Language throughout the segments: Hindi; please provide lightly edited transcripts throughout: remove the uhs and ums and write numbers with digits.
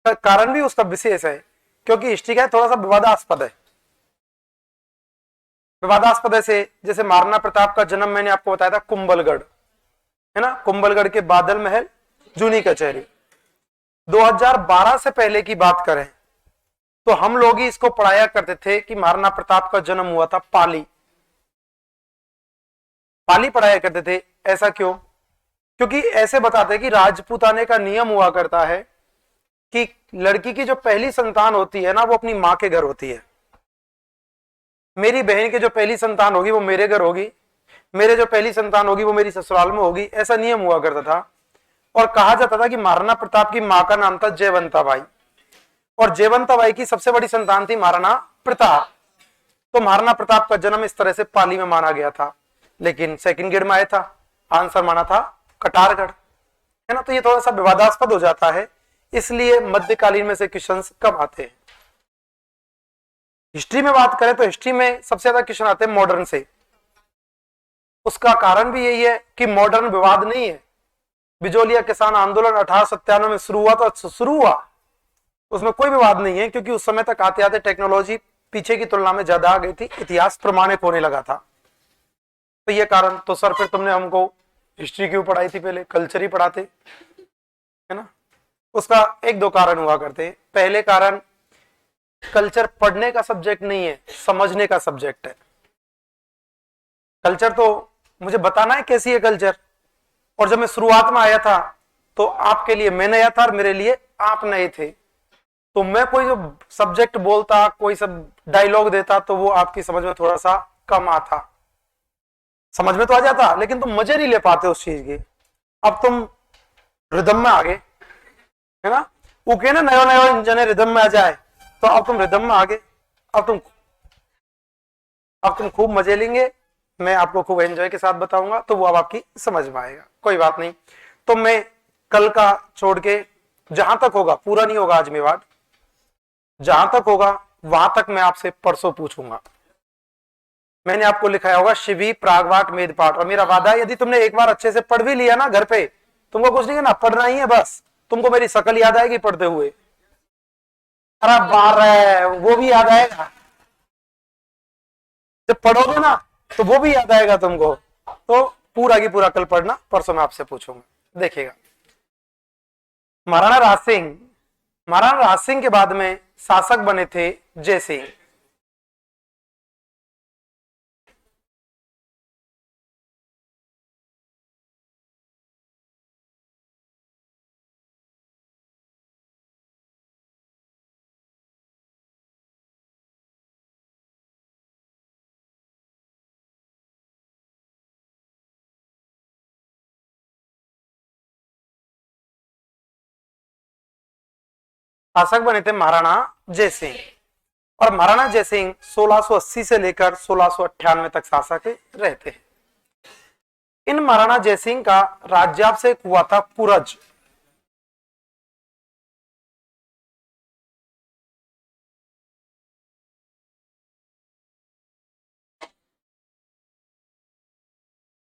कारण भी उसका विशेष है, क्योंकि हिस्ट्री का थोड़ा सा विवादास्पद है। विवादास्पद ऐसे जैसे महाराणा प्रताप का जन्म मैंने आपको बताया था कुंभलगढ़, है ना, कुंभलगढ़ के बादल महल, जूनी कचहरी। 2012 से पहले की बात करें तो हम लोग ही इसको पढ़ाया करते थे कि महाराणा प्रताप का जन्म हुआ था पाली, पाली पढ़ाया करते थे। ऐसा क्यों? क्योंकि ऐसे बताते हैं कि राजपूताने का नियम हुआ करता है कि लड़की की जो पहली संतान होती है ना, वो अपनी मां के घर होती है। मेरी बहन की जो पहली संतान होगी वो मेरे घर होगी, मेरे जो पहली संतान होगी वो मेरी ससुराल में होगी। ऐसा नियम हुआ करता था। और कहा जाता था कि महाराणा प्रताप की मां का नाम था जयवंता बाई, और जयवंता बाई की सबसे बड़ी संतान थी महाराणा प्रताप। तो महाराणा प्रताप का जन्म इस तरह से पाली में माना गया था, लेकिन सेकंड ग्रेड में आया था, आंसर माना था कटारगढ़, है ना। तो ये थोड़ा सा विवादास्पद हो जाता है, इसलिए मध्यकालीन में से क्वेश्चंस कम आते हैं। हिस्ट्री में बात करें तो हिस्ट्री में सबसे ज्यादा क्वेश्चन आते हैं मॉडर्न से। उसका कारण भी यही है कि मॉडर्न विवाद नहीं है। बिजोलिया किसान आंदोलन 1897 में शुरू हुआ, तो शुरू हुआ, उसमें कोई विवाद नहीं है, क्योंकि उस समय तक आते आते टेक्नोलॉजी पीछे की तुलना में ज्यादा आ गई थी, इतिहास प्रमाणित होने लगा था। तो ये कारण। तो सर फिर तुमने हमको हिस्ट्री क्यों पढ़ाई थी? पहले कल्चर ही पढ़ाते, है ना। उसका एक दो कारण हुआ करते। पहले कारण, कल्चर पढ़ने का सब्जेक्ट नहीं है, समझने का सब्जेक्ट है। कल्चर तो मुझे बताना है कैसी है कल्चर। और जब मैं शुरुआत में आया था तो आपके लिए मैं नया था और मेरे लिए आप नए थे, तो मैं कोई जो सब्जेक्ट बोलता, कोई सब डायलॉग देता, तो वो आपकी समझ में थोड़ा सा कम आता। समझ में तो आ जाता, लेकिन तुम मजे नहीं ले पाते उस चीज के। अब तुम रिदम में आ गए, है ना। वो कहे ना नयो नयो जने रिदम में आ जाए, तो अब तुम रिदम में आ गए। अब तुम खूब मजे लेंगे, मैं आपको खूब एंजॉय के साथ बताऊंगा, तो वो अब आपकी समझ में आएगा। कोई बात नहीं। तो मैं कल का छोड़ के जहां तक होगा, पूरा नहीं होगा आज मेवाड़, जहां तक होगा वहां तक मैं आपसे परसों पूछूंगा। मैंने आपको लिखाया होगा शिवी, प्रागवाट, मेदपाट, और मेरा वादा है यदि तुमने एक बार अच्छे से पढ़ भी लिया ना घर पे, तुमको कुछ नहीं करना, पढ़ना ही है बस। तुमको मेरी शकल याद आएगी पढ़ते हुए। अरे बार वो भी याद आएगा जब पढ़ोगे ना, तो वो भी याद आएगा तुमको। तो पूरा की पूरा कल पढ़ना, परसों मैं आपसे पूछूंगा। देखिएगा, महाराणा राज सिंह के बाद में शासक बने थे जय सिंह। शासक बने थे महाराणा जय सिंह, और महाराणा जय सिंह 1680 से लेकर 1698 तक शासक रहते हैं। इन महाराणा जय सिंह का राज्याभिषेक हुआ था पुरज।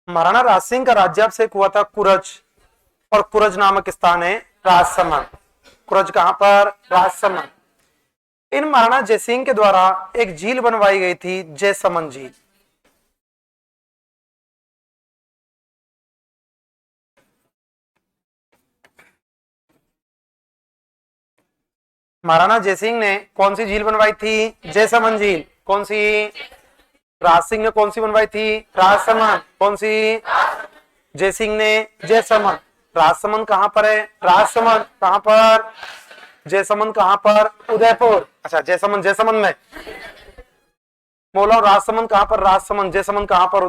महाराणा राज सिंह का राज्याभिषेक हुआ था कुरज, और कुरज नामक स्थान है राजसमंद। कुरज कहां पर? राजसमंद। इन महाराणा जय सिंह के द्वारा एक झील बनवाई गई थी, जयसमंद झील। महाराणा जय सिंह ने कौन सी झील बनवाई थी? जयसमंद झील। कौन सी? राज सिंह ने कौन सी बनवाई थी? राजसमंद। कौन सी? जय सिंह ने जयसमंद। राजसमंद कहां पर है? राजसमंद कहां पर? जयसमंद कहां पर? उदयपुर। अच्छा, जयसमंद में बोला। राजसमंद कहां पर? राजसमंद। जयसमंद कहां पर?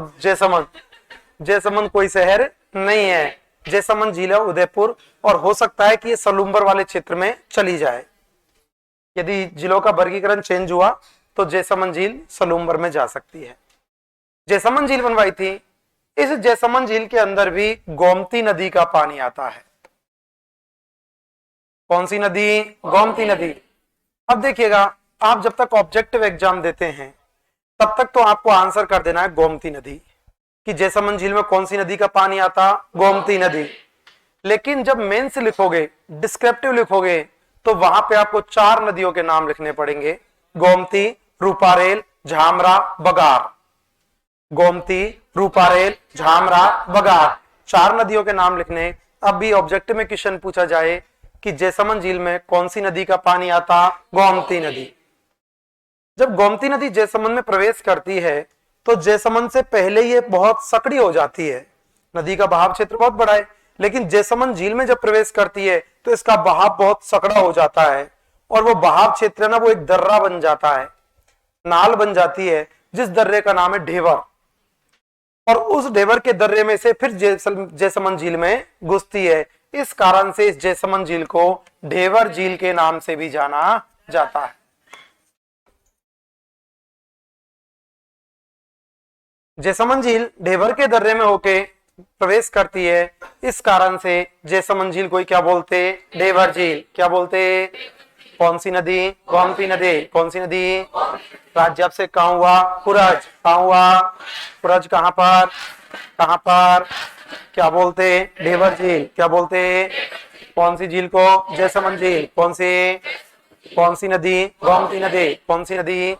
जयसमंद कोई शहर नहीं है, जयसमंद झील है उदयपुर। और हो सकता है कि ये सलूम्बर वाले क्षेत्र में चली जाए। यदि जिलों का वर्गीकरण चेंज हुआ तो जयसमंद झील सलूम्बर में जा सकती है। जयसमंद झील बनवाई थी। इस जयसमंद झील के अंदर भी गोमती नदी का पानी आता है। कौन सी नदी? गोमती नदी। अब देखिएगा, आप जब तक ऑब्जेक्टिव एग्जाम देते हैं तब तक तो आपको आंसर कर देना है गोमती नदी, कि जयसमंद झील में कौन सी नदी का पानी आता? गोमती नदी। लेकिन जब मेंस लिखोगे, डिस्क्रिप्टिव लिखोगे, तो वहां पे आपको 4 नदियों के नाम लिखने पड़ेंगे, गोमती, रूपारेल, झामरा, बगार। गोमती, रूपारेल, झामरा, बगार, 4 नदियों के नाम लिखने। अब भी ऑब्जेक्टिव में क्वेश्चन पूछा जाए कि जैसमंद झील में कौन सी नदी का पानी आता? गोमती नदी। जब गोमती नदी जैसमंद में प्रवेश करती है तो जैसमंद से पहले ये बहुत सकड़ी हो जाती है, नदी का बहाव क्षेत्र बहुत बड़ा है, लेकिन जैसमंद झील में जब प्रवेश करती है तो इसका बहाव बहुत सकड़ा हो जाता है और वो बहाव क्षेत्र ना वो एक दर्रा बन जाता है, नाल बन जाती है, जिस दर्रे का नाम है ढेवर। और उस ढेवर के दर्रे में से फिर जैसमंद झील में घुसती है। इस कारण से इस जैसमंद झील को ढेवर झील के नाम से भी जाना जाता है। जैसमंद झील ढेबर के दर्रे में होके प्रवेश करती है, इस कारण से जैसमंद झील को क्या बोलते? ढेबर झील। क्या बोलते? कौन सी नदी? गोमती नदी। कौन सी नदी? राज्य से कहां हुआ? पुरज। कहां हुआ? पुरज कहां पर? कहां पर? क्या बोलते? ढेबर झील। क्या बोलते? कौन सी झील को? जैसमंद झील। कौन सी नदी? गोमती नदी। कौन सी नदी?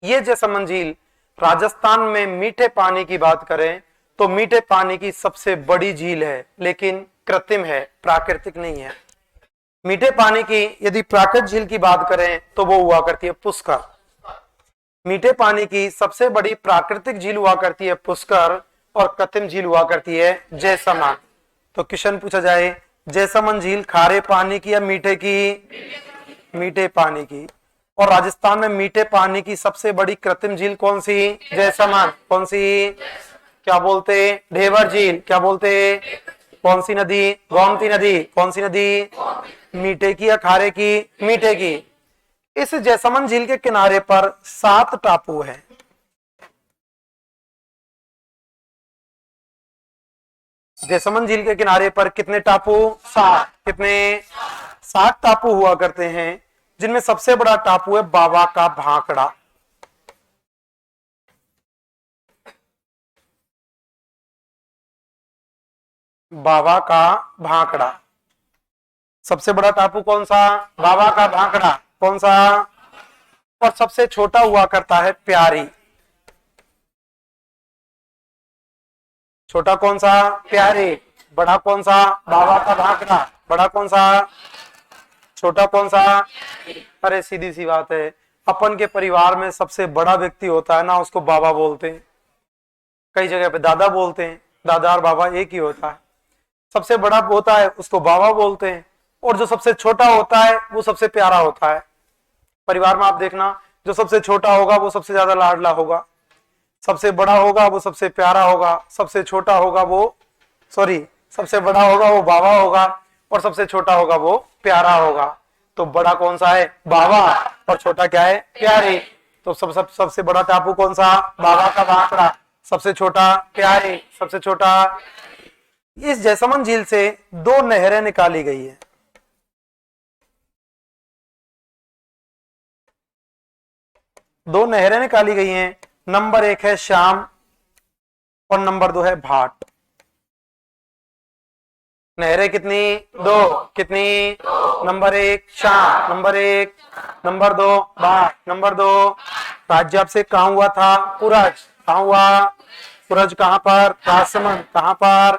ये जैसमंद झील राजस्थान में मीठे पानी की बात करें तो मीठे पानी की सबसे बड़ी झील है, लेकिन कृत्रिम है, प्राकृतिक नहीं है। मीठे पानी की यदि प्राकृतिक झील की बात करें तो वो हुआ करती है पुष्कर। मीठे पानी की सबसे बड़ी प्राकृतिक झील हुआ करती है पुष्कर और कृत्रिम झील हुआ करती है जैसमंद। तो क्वेश्चन पूछा जाए जैसमंद झील खारे पानी की या मीठे की? मीठे पानी की। और राजस्थान में मीठे पानी की सबसे बड़ी कृत्रिम झील कौन सी? जैसमंद। कौन सी? क्या बोलते? ढेबर झील। क्या बोलते? कौन सी नदी? गोमती नदी। कौन सी नदी? मीठे की या खारे की? मीठे की। इस जैसमंद झील के किनारे पर 7 टापू हैं। जैसमंद झील के किनारे पर कितने टापू? 7। कितने? 7 टापू हुआ करते हैं, जिनमें सबसे बड़ा टापू है बाबा का भांकड़ा। बाबा का भांकड़ा सबसे बड़ा टापू कौन सा? बाबा का भांकड़ा। कौन सा? और सबसे छोटा हुआ करता है प्यारी। छोटा कौन सा? प्यारी। बड़ा कौन सा? बाबा का भांकड़ा। बड़ा कौन सा? छोटा कौन सा? अरे सीधी सी बात है, अपन के परिवार में सबसे बड़ा व्यक्ति होता है ना, उसको बाबा बोलते हैं। कई जगह पे दादा बोलते हैं, दादा और बाबा एक ही होता है। सबसे बड़ा होता है उसको बाबा बोलते हैं, और जो सबसे छोटा होता है वो सबसे प्यारा होता है। परिवार में आप देखना, जो सबसे छोटा होगा वो सबसे ज्यादा लाडला होगा, सबसे बड़ा होगा वो सबसे प्यारा होगा, सबसे छोटा होगा वो सबसे बड़ा होगा वो बाबा होगा, और सबसे छोटा होगा वो प्यारा होगा। तो बड़ा कौन सा है? बाबा। और छोटा क्या है? प्यारे। तो सबसे बड़ा टापू कौन सा? बाबा का भांकड़ा। सबसे छोटा प्यारे। सबसे छोटा। इस जैसमंद झील से 2 नहरें निकाली गई है। दो नहरें निकाली गई हैं। नंबर 1 है श्याम और नंबर 2 है भाट। नहरें कितनी? 2। कितनी? नंबर 1 श्याम, नंबर 1, नंबर 2 भाट। नंबर 2 राज्य आपसे कहां हुआ था? पुरज। कहां हुआ? पुरज कहां पर? राजसमंद। कहां पर?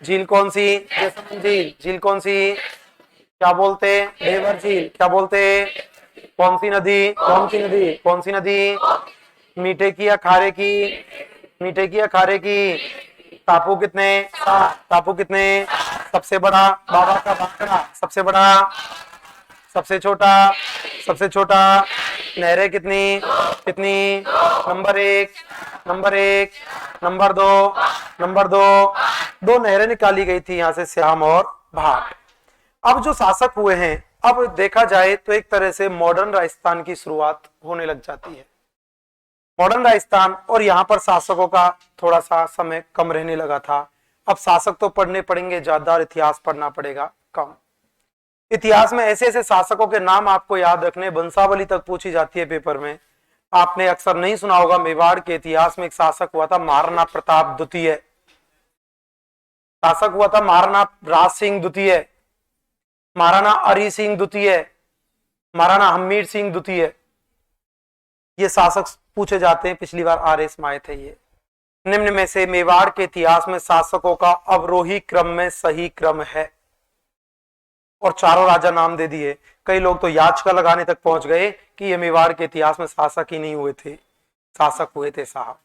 झील कौन सी? जैसमंद झील। झील कौन सी? क्या बोलते? ढेबर झील। क्या बोलते? कौन सी नदी? कौन सी नदी? कौन सी नदी? मीठे की या खारे की? मीठे की या खारे की? टापू कितने? 7। टापू कितने? सबसे बड़ा बाबा का भांकड़ा, सबसे बड़ा। सबसे छोटा? सबसे छोटा। नहरें कितनी? कितनी? Number 1, number 1, number 2, number 2। 2 नहरें निकाली गई थी यहां से, श्याम और भाट। अब जो शासक हुए हैं, अब देखा जाए तो एक तरह से मॉडर्न राजस्थान की शुरुआत होने लग जाती है। मॉडर्न राजस्थान, और यहाँ पर शासकों का थोड़ा सा समय कम रहने लगा था। अब शासक तो पढ़ने पड़ेंगे ज्यादा और इतिहास पढ़ना पड़ेगा कम। इतिहास में ऐसे ऐसे शासकों के नाम आपको याद रखने, वंशावली तक पूछी जाती है पेपर में। आपने अक्सर नहीं सुना होगा, मेवाड़ के इतिहास में एक शासक हुआ था महाराणा प्रताप द्वितीय। शासक हुआ था महाराणा राज सिंह द्वितीय। महाराणा हरि सिंह द्वितीय, महाराणा हमीर सिंह द्वितीय, ये शासक पूछे जाते हैं। पिछली बार आरएस में आए थे ये। निम्न में से मेवाड़ के इतिहास में शासकों का अवरोही क्रम में सही क्रम है, और चारों राजा नाम दे दिए। कई लोग तो याचिका लगाने तक पहुंच गए कि ये मेवाड़ के इतिहास में शासक ही नहीं हुए थे, शासक हुए थे साहब।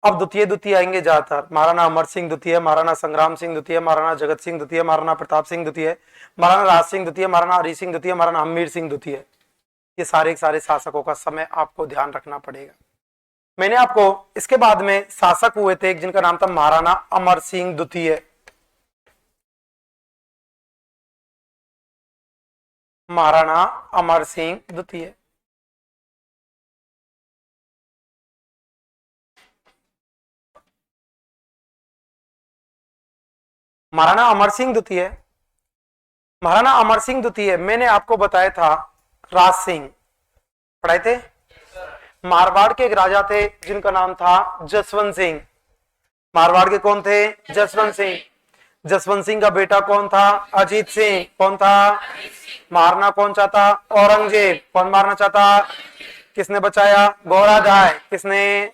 अब द्वितीय आएंगे ज्यादातर। महाराणा अमर सिंह द्वितीय, महाराणा संग्राम सिंह द्वितीय, महाराणा जगत सिंह द्वितीय, महाराणा प्रताप सिंह द्वितीय, महाराणा राज सिंह द्वितीय, महाराणा हरि सिंह द्वितीय, महाराणा हमीर सिंह द्वितीय। ये सारे शासकों का समय आपको ध्यान रखना पड़ेगा। मैंने आपको इसके बाद में शासक हुए थे जिनका नाम था महाराणा अमर सिंह द्वितीय। महाराणा अमर सिंह द्वितीय, महाराणा अमर सिंह द्वितीय, महाराणा अमर सिंह द्वितीय मैंने आपको बताया था राज सिंह, पढ़ाए थे। मारवाड़ के एक राजा थे जिनका नाम था जसवंत सिंह। मारवाड़ के कौन थे? जसवंत सिंह। जसवंत सिंह का बेटा कौन था? अजीत सिंह। कौन था? मारना कौन चाहता? औरंगजेब। कौन मारना चाहता? किसने बचाया? घोड़ाजाय। किसने?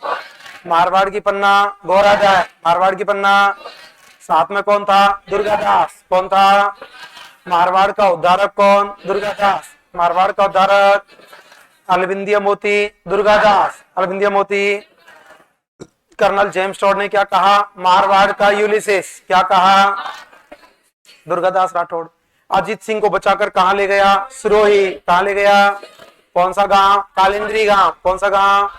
मारवाड़ की पन्ना घोड़ाजाय, मारवाड़ की पन्ना। साथ में कौन था? दुर्गादास। कौन था? मारवाड़ का उद्धारक कौन? दुर्गादास। मारवाड़ का उद्धारक अलविंदीय मोती दुर्गादास। अलविंदीय मोती। कर्नल जेम्स टॉड ने क्या कहा? मारवाड़ का यूलिसिस। क्या कहा? दुर्गादास राठौड़। अजीत सिंह को बचाकर कहां ले गया? सिरोही। कहां ले गया? कौन सा गांव? कालिंद्री गांव। कौन सा गांव?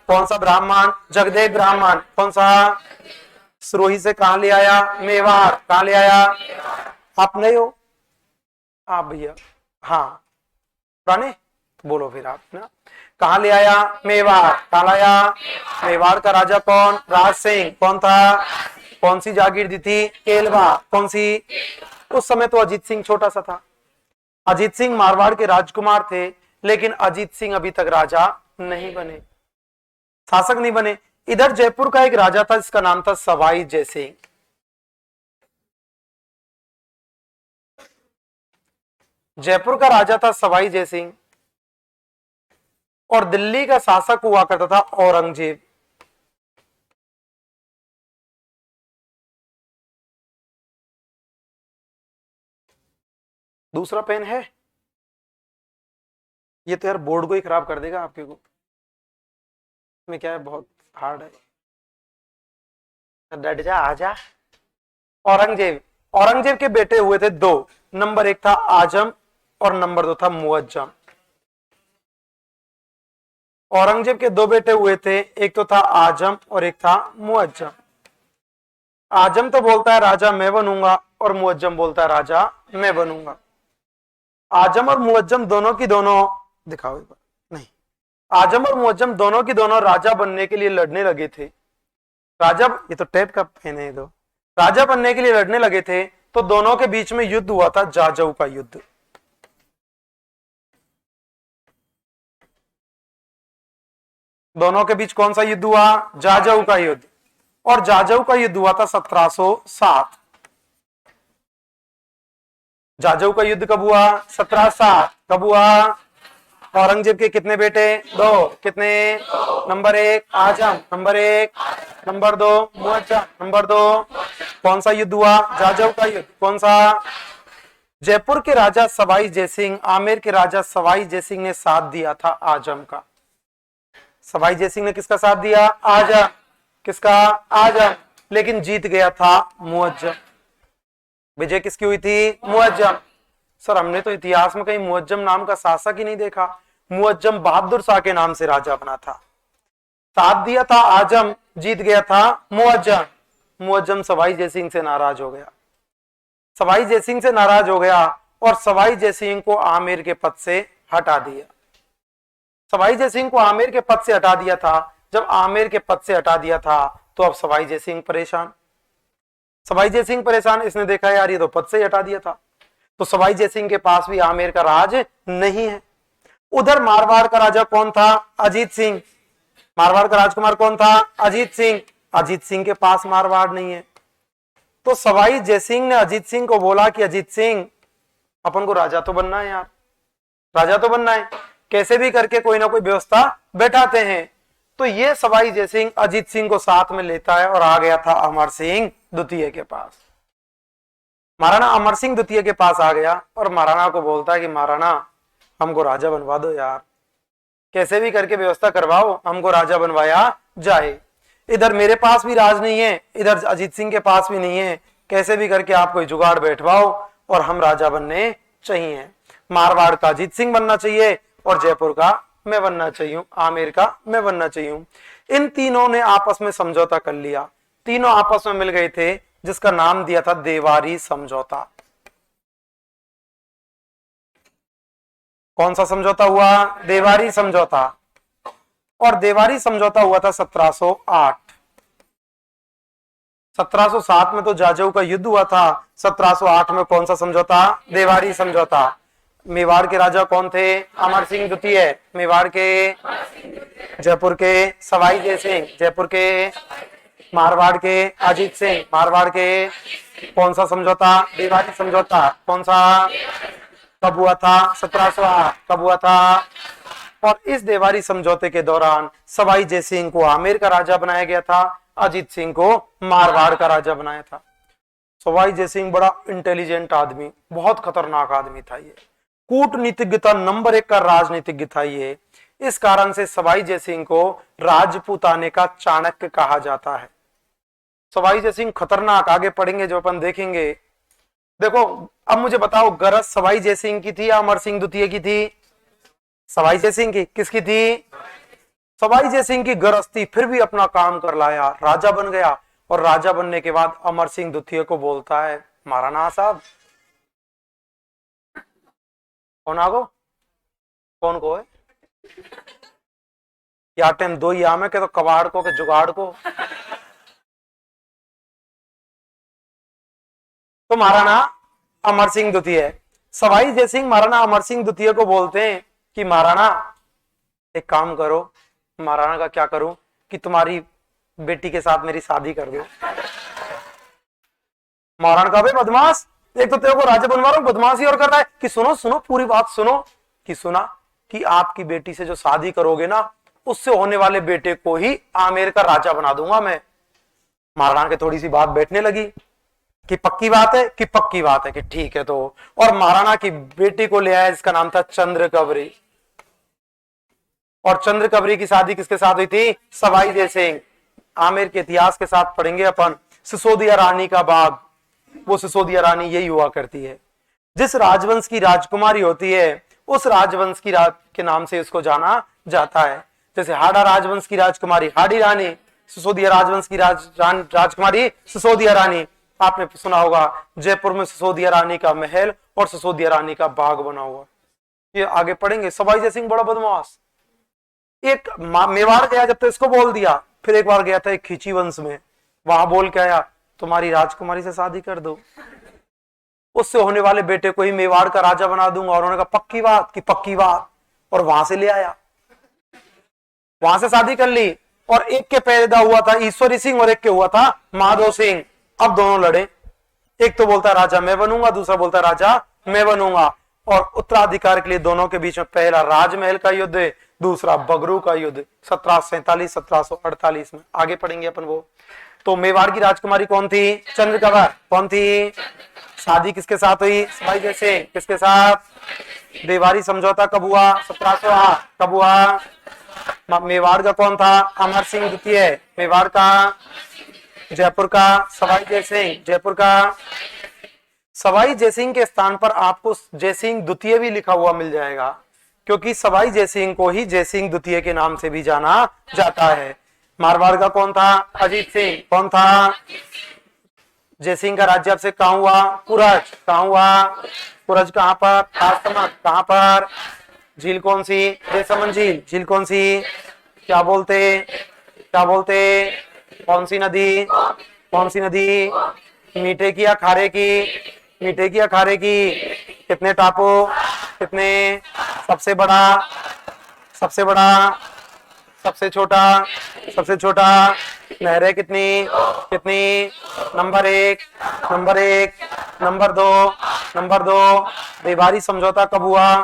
कौन सा ब्राह्मण? जगदेव ब्राह्मण। कौन सा? सिरोही से कहां ले आया? मेवाड़। कहां ले आया? आप नहीं हो? आप भैया, हाँ पुराने बोलो फिर आप ना। कहां ले आया? मेवाड़। कहां लाया? मेवाड़ का राजा कौन? राज सिंह। कौन था? कौन सी जागीर दी थी? केलवा। कौन सी? उस समय तो अजीत सिंह छोटा सा था। अजीत सिंह मारवाड़ के राजकुमार थे, लेकिन अजीत सिंह अभी तक राजा नहीं बने, शासक नहीं बने। इधर जयपुर का एक राजा था जिसका नाम था सवाई जयसिंह। जयपुर का राजा था सवाई जयसिंह, और दिल्ली का शासक हुआ करता था औरंगजेब। दूसरा पेन है? ये तो यार बोर्ड को ही खराब कर देगा आपके को। में क्या है, बहुत हार्ड है। डट जा, आजा। औरंगजेब। औरंगजेब के बेटे हुए थे दो। नंबर एक था आजम और नंबर दो था मुअज्जम। औरंगजेब के दो बेटे हुए थे, एक तो था आजम और एक था मुअज्जम। आजम तो बोलता है राजा मैं बनूंगा, और मुअज्जम बोलता है राजा मैं बनूंगा। आजम और मुअज्जम दोनों की दोनों, दिखाओ एक बार, नहीं, आजम और मुअज्जम दोनों की दोनों राजा बनने के लिए लड़ने लगे थे। राजा, ये तो टेप का पेन है, दो राजा बनने के लिए लड़ने लगे थे, तो दोनों के बीच में युद्ध हुआ था, जाजऊ का युद्ध। दोनों के बीच कौन सा युद्ध हुआ? जाजऊ का युद्ध। और जाजऊ का युद्ध हुआ था 1707। जाजऊ का युद्ध कब हुआ? 1707। कब हुआ? औरंगजेब के कितने बेटे? दो। कितने? नंबर एक आजम, नंबर एक, नंबर दो मुअज्जम, नंबर दो। कौन सा युद्ध हुआ? जाजऊ का युद्ध। कौन सा? जयपुर के राजा सवाई जयसिंह, आमेर के राजा सवाई जयसिंह ने साथ दिया था आजम का। सवाई जयसिंह ने किसका साथ दिया? आजम। किसका? आजम। लेकिन जीत गया था मुअज्जम। विजय किसकी हुई थी? मुअज्जम। सर हमने तो इतिहास में कहीं मुअज्जम नाम का शासक ही नहीं देखा। मुअज्जम बहादुर शाह के नाम से राजा बना था। साथ दिया था आजम, जीत गया था मुअज्जम। मुअज्जम सवाई जयसिंह से नाराज हो गया। सवाई जयसिंह से नाराज हो गया और सवाई जयसिंह को आमेर के पद से हटा दिया। सवाई जयसिंह को आमेर के पद से हटा दिया था। जब आमेर के पद से हटा दिया था तो अब सवाई जयसिंह परेशान। सवाई जयसिंह परेशान, इसने देखा यार ये तो पद से ही हटा दिया था, तो सवाई जयसिंह के पास भी आमेर का राज नहीं है। उधर मारवाड़ का राजा कौन था? अजीत सिंह। मारवाड़ का राजकुमार कौन था? अजीत सिंह। अजीत सिंह के पास मारवाड़ नहीं है। तो सवाई जयसिंह ने अजीत सिंह को बोला कि अजीत सिंह, अपन को राजा तो बनना है यार, राजा तो बनना है, कैसे भी करके कोई ना कोई व्यवस्था बैठाते हैं। तो ये सवाई जयसिंह अजीत सिंह को साथ में लेता है और आ गया था अमर सिंह द्वितीय के पास। महाराणा अमर सिंह द्वितीय के पास आ गया और महाराणा को बोलता है कि महाराणा हमको राजा बनवा दो यार, कैसे भी करके व्यवस्था करवाओ, हमको राजा बनवाया जाए। इधर मेरे पास भी राज नहीं है, इधर अजीत सिंह के पास भी नहीं है, कैसे भी करके आप कोई जुगाड़ बैठवाओ और हम राजा बनने चाहिए। मारवाड़ का अजीत सिंह बनना चाहिए और जयपुर का मैं बनना चाहिए, आमेर का मैं बनना चाहिए। इन तीनों ने आपस में समझौता कर लिया, तीनों आपस में मिल गए थे, जिसका नाम दिया था देवारी समझौता। कौन सा समझौता हुआ? देवारी समझौता। और देवारी समझौता हुआ था 1708। 1707 में तो जाजऊ का युद्ध हुआ था, 1708 में कौन सा समझौता? देवारी समझौता। मेवाड़ के राजा कौन थे? अमर सिंह द्वितीय। मेवाड़ के, जयपुर के सवाई जय सिंह, जयपुर के, मारवाड़ के अजीत सिंह, मारवाड़ के कौन सा समझौता? देवारी समझौता। कौन सा? कब हुआ था? 1708। कब हुआ था? और इस देवारी समझौते के दौरान सवाई जय सिंह को आमेर का राजा बनाया गया था, अजीत सिंह को मारवाड़ का राजा बनाया था। सवाई जय सिंह बड़ा इंटेलिजेंट आदमी, बहुत खतरनाक आदमी था ये, कूटनीतिज्ञता नंबर 1 का राजनीतिज्ञ था ये। इस कारण से सवाई जय सिंह को राजपूताने का चाणक्य कहा जाता है। सवाई जय सिंह खतरनाक, आगे पढ़ेंगे जो अपन देखेंगे। देखो अब मुझे बताओ, गरज सवाई जय सिंह की थी या अमर सिंह द्वितीय की थी? सवाई जय सिंह की। किसकी थी? सवाई जय सिंह की गरज थी, फिर भी अपना काम कर लाया, राजा बन गया। और राजा बनने के बाद अमर सिंह द्वितीय को बोलता है, महाराणा साहब। कौन आगो? कौन को है या टाइम दो ही आम है के तो कबाड़ को के जुगाड़ को। तो महाराणा अमर सिंह द्वितीय, सवाई जय सिंह महाराणा अमर सिंह द्वितीय को बोलते हैं कि महाराणा एक काम करो। महाराणा का क्या करूं? कि तुम्हारी बेटी के साथ मेरी शादी कर दो। महाराणा का, भाई बदमाश, एक तो तेरे को राजा बनवा रहा हूं, बदमाशी और कर रहा है। कि सुनो सुनो, पूरी बात सुनो। कि सुना कि आपकी बेटी से जो शादी करोगे ना, उससे होने वाले बेटे को ही आमेर का राजा बना दूंगा मैं। महाराणा के थोड़ी सी बात बैठने लगी कि पक्की बात है? कि पक्की बात है, कि ठीक है। तो और महाराणा की बेटी को ले आया, जिसका नाम था चंद्रकवरी। और चंद्रकवरी की शादी किसके साथ हुई थी? सवाई जय सिंह। आमेर के इतिहास के साथ पढ़ेंगे अपन, सिसोदिया रानी का बाग। वो सिसोदिया रानी यही हुआ करती है। जिस राजवंश की राजकुमारी होती है, उस राजवंश की के नाम से इसको जाना जाता है। जैसे हाड़ा राजवंश की राजकुमारी हाड़ी रानी, सिसोदिया राजवंश की राजकुमारी सिसोदिया रानी। आपने सुना होगा जयपुर में सिसोदिया रानी का महल और सिसोदिया रानी का बाग बना हुआ। ये आगे पढ़ेंगे। सवाई जय सिंह बड़ा बदमाश, एक मेवाड़ गया जब तो इसको बोल दिया, फिर एक बार गया था एक खींची वंश में, वहां बोल के आया तुम्हारी राजकुमारी से शादी कर दो, उससे होने वाले बेटे को ही मेवाड़ का राजा बना दूंगा। और उन्होंने कहा पक्की बात? कि पक्की बात। और वहां से ले आया, वहां से शादी कर ली। और एक के पैदा हुआ था ईश्वरी सिंह और एक के हुआ था माधो सिंह। अब दोनों लड़े, एक तो बोलता राजा मैं बनूंगा, दूसरा बोलता राजा मैं बनूंगा। और उत्तराधिकार के लिए दोनों के बीच में पहला राजमहल का युद्ध है, दूसरा बगरू का युद्ध 1747 1748 में। आगे पढ़ेंगे अपन वो। तो मेवाड़ की राजकुमारी कौन थी? चंद्रकवर। कौन थी? शादी किसके साथ हुई? सवाई जय सिंह। किसके साथ? देवारी समझौता कब हुआ? 1708। कब हुआ? मेवाड़ का कौन था? अमर सिंह द्वितीय। मेवाड़ का? जयपुर का सवाई जय सिंह। जयपुर का सवाई जय सिंह के स्थान पर आपको जय सिंह द्वितीय भी लिखा हुआ मिल जाएगा, क्योंकि सवाई जय सिंह को ही जय सिंह द्वितीय के नाम से भी जाना जाता है। मारवाड़ का कौन था? अजीत सिंह। कौन था? जय सिंह का राज्य से कहां हुआ? कुरज। कहां हुआ? कुरज कहां पर? राजसमंद। कहां पर? झील कौन सी? जयसमंद झील। झील कौन सी? क्या बोलते? क्या बोलते? कौन सी नदी? कौन सी नदी? मीठे की या खारे की? मीठे की या खारे की? कितने टापू? कितने? सबसे बड़ा सबसे छोटा, सबसे छोटा। नहरें कितनी, कितनी? नंबर एक, नंबर एक, नंबर दो, नंबर दो। मेवाड़ी समझौता कब हुआ,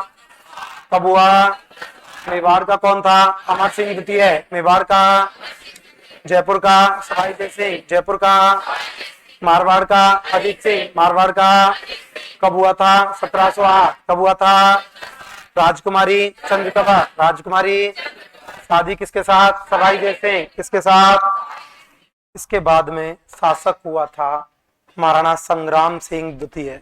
कब हुआ? मेवाड़ का कौन था? अमर सिंह द्वितीय। मेवाड़ का? जयपुर का सवाई जय सिंह, जयपुर का। मारवाड़ का अजीत सिंह, मारवाड़ का। कब हुआ था? 1708। कब हुआ था? राजकुमारी चंद्रप्रभा, राजकुमारी। शादी किसके साथ? सवाई जय सिंह, किसके साथ? इसके बाद में शासक हुआ था महाराणा संग्राम सिंह द्वितीय।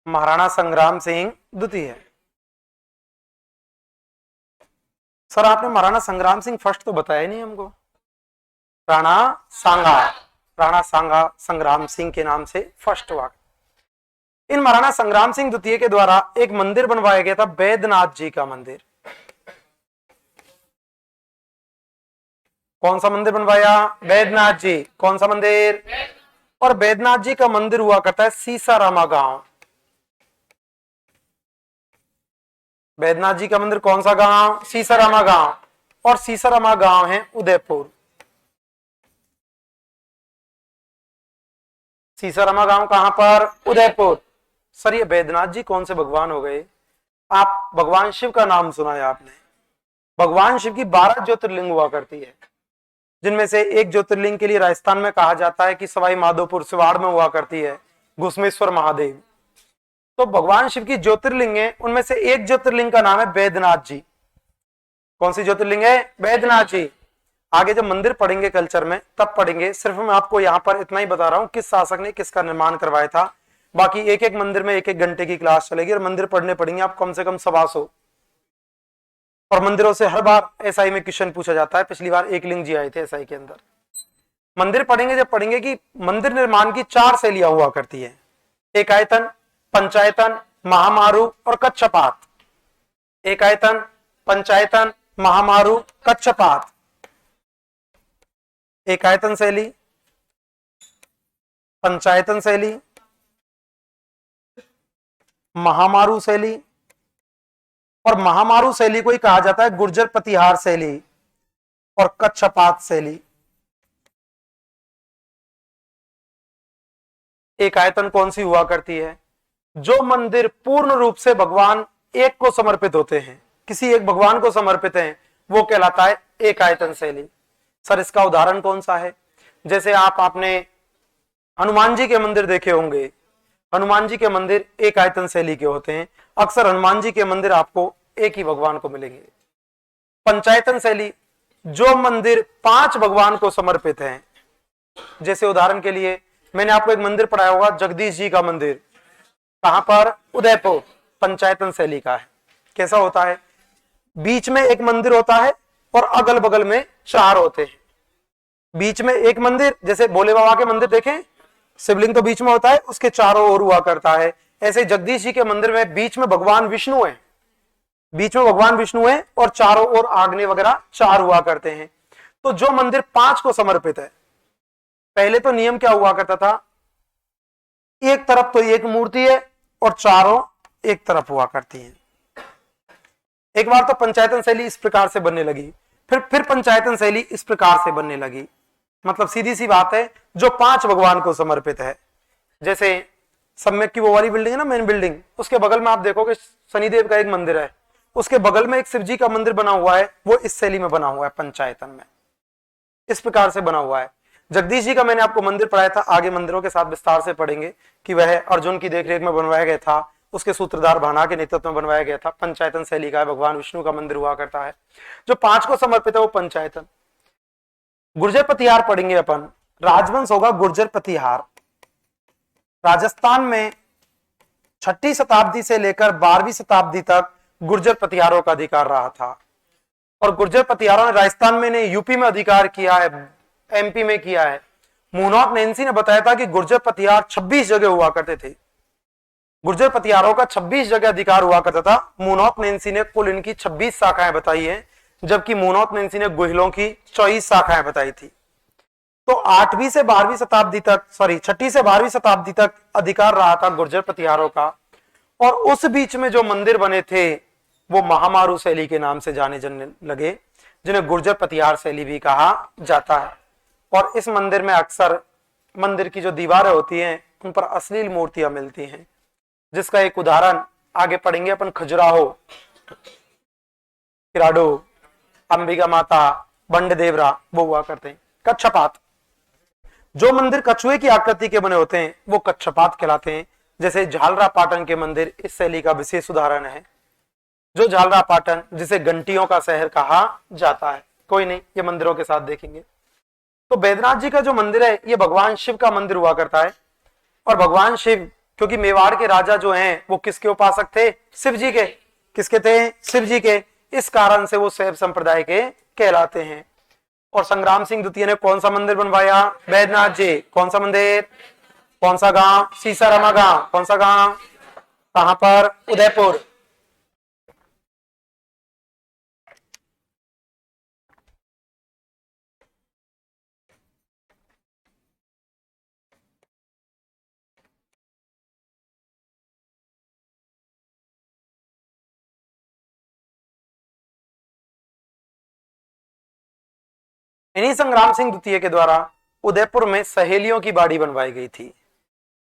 महाराणा संग्राम सिंह द्वितीय। सर आपने महाराणा संग्राम सिंह फर्स्ट तो बताया नहीं हमको। राणा सांगा, राणा सांगा संग्राम सिंह के नाम से फर्स्ट हुआ। इन महाराणा संग्राम सिंह द्वितीय के द्वारा एक मंदिर बनवाया गया था, बैद्यनाथ जी का मंदिर। कौन सा मंदिर बनवाया? बैद्यनाथ जी। कौन सा मंदिर? और बैद्यनाथ जी का मंदिर हुआ करता है सीसारामा गांव। बैद्यनाथ जी का मंदिर कौन सा गांव? सीसारामा गांव। और सीसारामा गांव है उदयपुर। सीसारामा गांव कहां पर? उदयपुर। सर ये बैद्यनाथ जी कौन से भगवान हो गए? आप भगवान शिव का नाम सुना है आपने। भगवान शिव की 12 ज्योतिर्लिंग हुआ करती है, जिनमें से एक ज्योतिर्लिंग के लिए राजस्थान में कहा जाता है कि सवाई माधोपुर सिवाड़ में हुआ करती है, घुसमेश्वर महादेव। तो भगवान शिव की ज्योतिर्लिंग है, उनमें से एक ज्योतिर्लिंग का नाम है बैद्यनाथ जी। कौन सी ज्योतिर्लिंग है? बैद्यनाथ जी। आगे जब मंदिर पढ़ेंगे कल्चर में तब पढ़ेंगे, सिर्फ मैं आपको यहाँ पर इतना ही बता रहा हूँ किस शासक ने किसका निर्माण करवाया था। बाकी एक एक मंदिर में एक एक घंटे की क्लास चलेगी और मंदिर पढ़ने पड़ेंगे आप कम से कम 125। और मंदिरों से हर बार एसआई में क्वेश्चन पूछा जाता है। पिछली बार एक लिंग जी आए थे एसआई के अंदर। मंदिर पढ़ेंगे जब पढ़ेंगे कि मंदिर निर्माण की 4 शैलियां हुआ करती है, एकायतन, पंचायतन, महामारू और कच्छपात। एकायतन, पंचायतन, महामारू, कच्छपात। एकायतन शैली, पंचायतन शैली, महामारू शैली। और महामारू शैली को ही कहा जाता है गुर्जर प्रतिहार शैली और कच्छपात शैली। एकायतन कौन सी हुआ करती है? जो मंदिर पूर्ण रूप से भगवान एक को समर्पित होते हैं, किसी एक भगवान को समर्पित हैं, वो कहलाता है एकायतन शैली। सर इसका उदाहरण कौन सा है? जैसे आपने हनुमान जी के मंदिर देखे होंगे। हनुमान जी के मंदिर एकायतन शैली के होते हैं। अक्सर हनुमान जी के मंदिर आपको एक ही भगवान को मिलेंगे। पंचायतन शैली, जो मंदिर 5 भगवान को समर्पित हैं। जैसे उदाहरण के लिए मैंने आपको एक मंदिर पढ़ाया होगा, जगदीश जी का मंदिर। कहां पर? उदयपुर। पंचायतन शैली का है। कैसा होता है? बीच में एक मंदिर होता है और अगल बगल में 4 होते हैं। बीच में एक मंदिर, जैसे भोले बाबा के मंदिर देखें, शिवलिंग तो बीच में होता है, उसके चारों ओर हुआ करता है। ऐसे जगदीश जी के मंदिर में बीच में भगवान विष्णु है, बीच में भगवान विष्णु है और चारों ओर आग्नेय वगैरह 4 हुआ करते हैं। तो जो मंदिर 5 को समर्पित है, पहले तो नियम क्या हुआ करता था? एक तरफ तो एक मूर्ति है और चारों एक तरफ हुआ करती हैं। एक बार तो पंचायतन शैली इस प्रकार से बनने लगी, फिर पंचायतन शैली इस प्रकार से बनने लगी। मतलब सीधी सी बात है, जो 5 भगवान को समर्पित है। जैसे सम्यक की वो वाली बिल्डिंग है ना, मेन बिल्डिंग, उसके बगल में आप देखोगे शनिदेव का एक मंदिर है, उसके बगल में एक शिव जी का मंदिर बना हुआ है, वो इस शैली में बना हुआ है, पंचायतन में इस प्रकार से बना हुआ है। जगदीश जी का मैंने आपको मंदिर पढ़ाया था, आगे मंदिरों के साथ विस्तार से पढ़ेंगे कि वह अर्जुन की देखरेख में बनवाया गया था, उसके सूत्रधार भाना के नेतृत्व में बनवाया गया था। पंचायतन शैली का है, भगवान विष्णु का मंदिर हुआ करता है। जो 5 को समर्पित है वो पंचायतन। गुर्जर प्रतिहार पढ़ेंगे अपन, राजवंश होगा गुर्जर प्रतिहार। राजस्थान में 6ठी शताब्दी से लेकर 12वीं शताब्दी तक गुर्जर प्रतिहारों का अधिकार रहा था। और गुर्जर प्रतिहारों ने राजस्थान में नहीं, यूपी में अधिकार किया है, एमपी में किया है। मुनोत नैंसी ने बताया था कि गुर्जर प्रतिहार 26 जगह हुआ करते थे। गुर्जर प्रतिहारों का 26 जगह अधिकार हुआ करता था। मुनोत नैंसी ने कुल इनकी 26 शाखाएं बताई है, जबकि मुनोत नैंसी ने गुहिलों की 24 शाखाएं बताई थी। तो 8वीं से 12वीं शताब्दी तक, सॉरी 6ठी से 12वीं शताब्दी तक अधिकार रहा था गुर्जर प्रतिहारों का। और उस बीच में जो मंदिर बने थे वो महामारू शैली के नाम से जाने जाने लगे, जिन्हें गुर्जर प्रतिहार शैली भी कहा जाता है। और इस मंदिर में अक्सर मंदिर की जो दीवारें होती हैं उन पर अश्लील मूर्तियां मिलती हैं, जिसका एक उदाहरण आगे पढ़ेंगे अपन, खजुराहो, किराडो, अंबिका माता, बंड देवरा, वो हुआ करते हैं। कच्छपात, जो मंदिर कछुए की आकृति के बने होते हैं वो कच्छपात कहलाते हैं। जैसे झालरा पाटन के मंदिर इस शैली का विशेष उदाहरण है। जो झालरा पाटन, जिसे घंटियों का शहर कहा जाता है, कोई नहीं, ये मंदिरों के साथ देखेंगे। तो बैद्यनाथ जी का जो मंदिर है ये भगवान शिव का मंदिर हुआ करता है। और भगवान शिव, क्योंकि मेवाड़ के राजा जो हैं वो किसके उपासक थे? शिव जी के। किसके थे? शिव जी के। इस कारण से वो शैव संप्रदाय के कहलाते हैं। और संग्राम सिंह द्वितीय ने कौन सा मंदिर बनवाया? बैद्यनाथ जी। कौन सा मंदिर? कौन सा गांव? सीसारामा गांव। कौन सा गांव? कहां पर? उदयपुर। इन्हीं संग्राम सिंह द्वितीय के द्वारा उदयपुर में सहेलियों की बाड़ी बनवाई गई थी।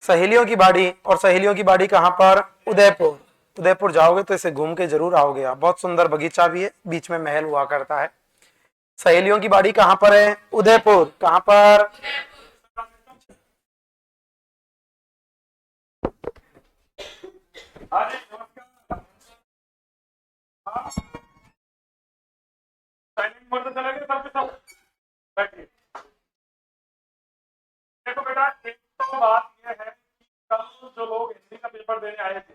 सहेलियों की बाड़ी। और सहेलियों की बाड़ी कहां पर? उदयपुर। उदयपुर जाओगे तो इसे घूम के जरूर आओगे आप, बहुत सुंदर बगीचा भी है, बीच में महल हुआ करता है। सहेलियों की बाड़ी कहां पर है? उदयपुर। कहां पर? देखो बेटा, एक तो बात यह है कि कल जो लोग हिंदी का पेपर देने आए थे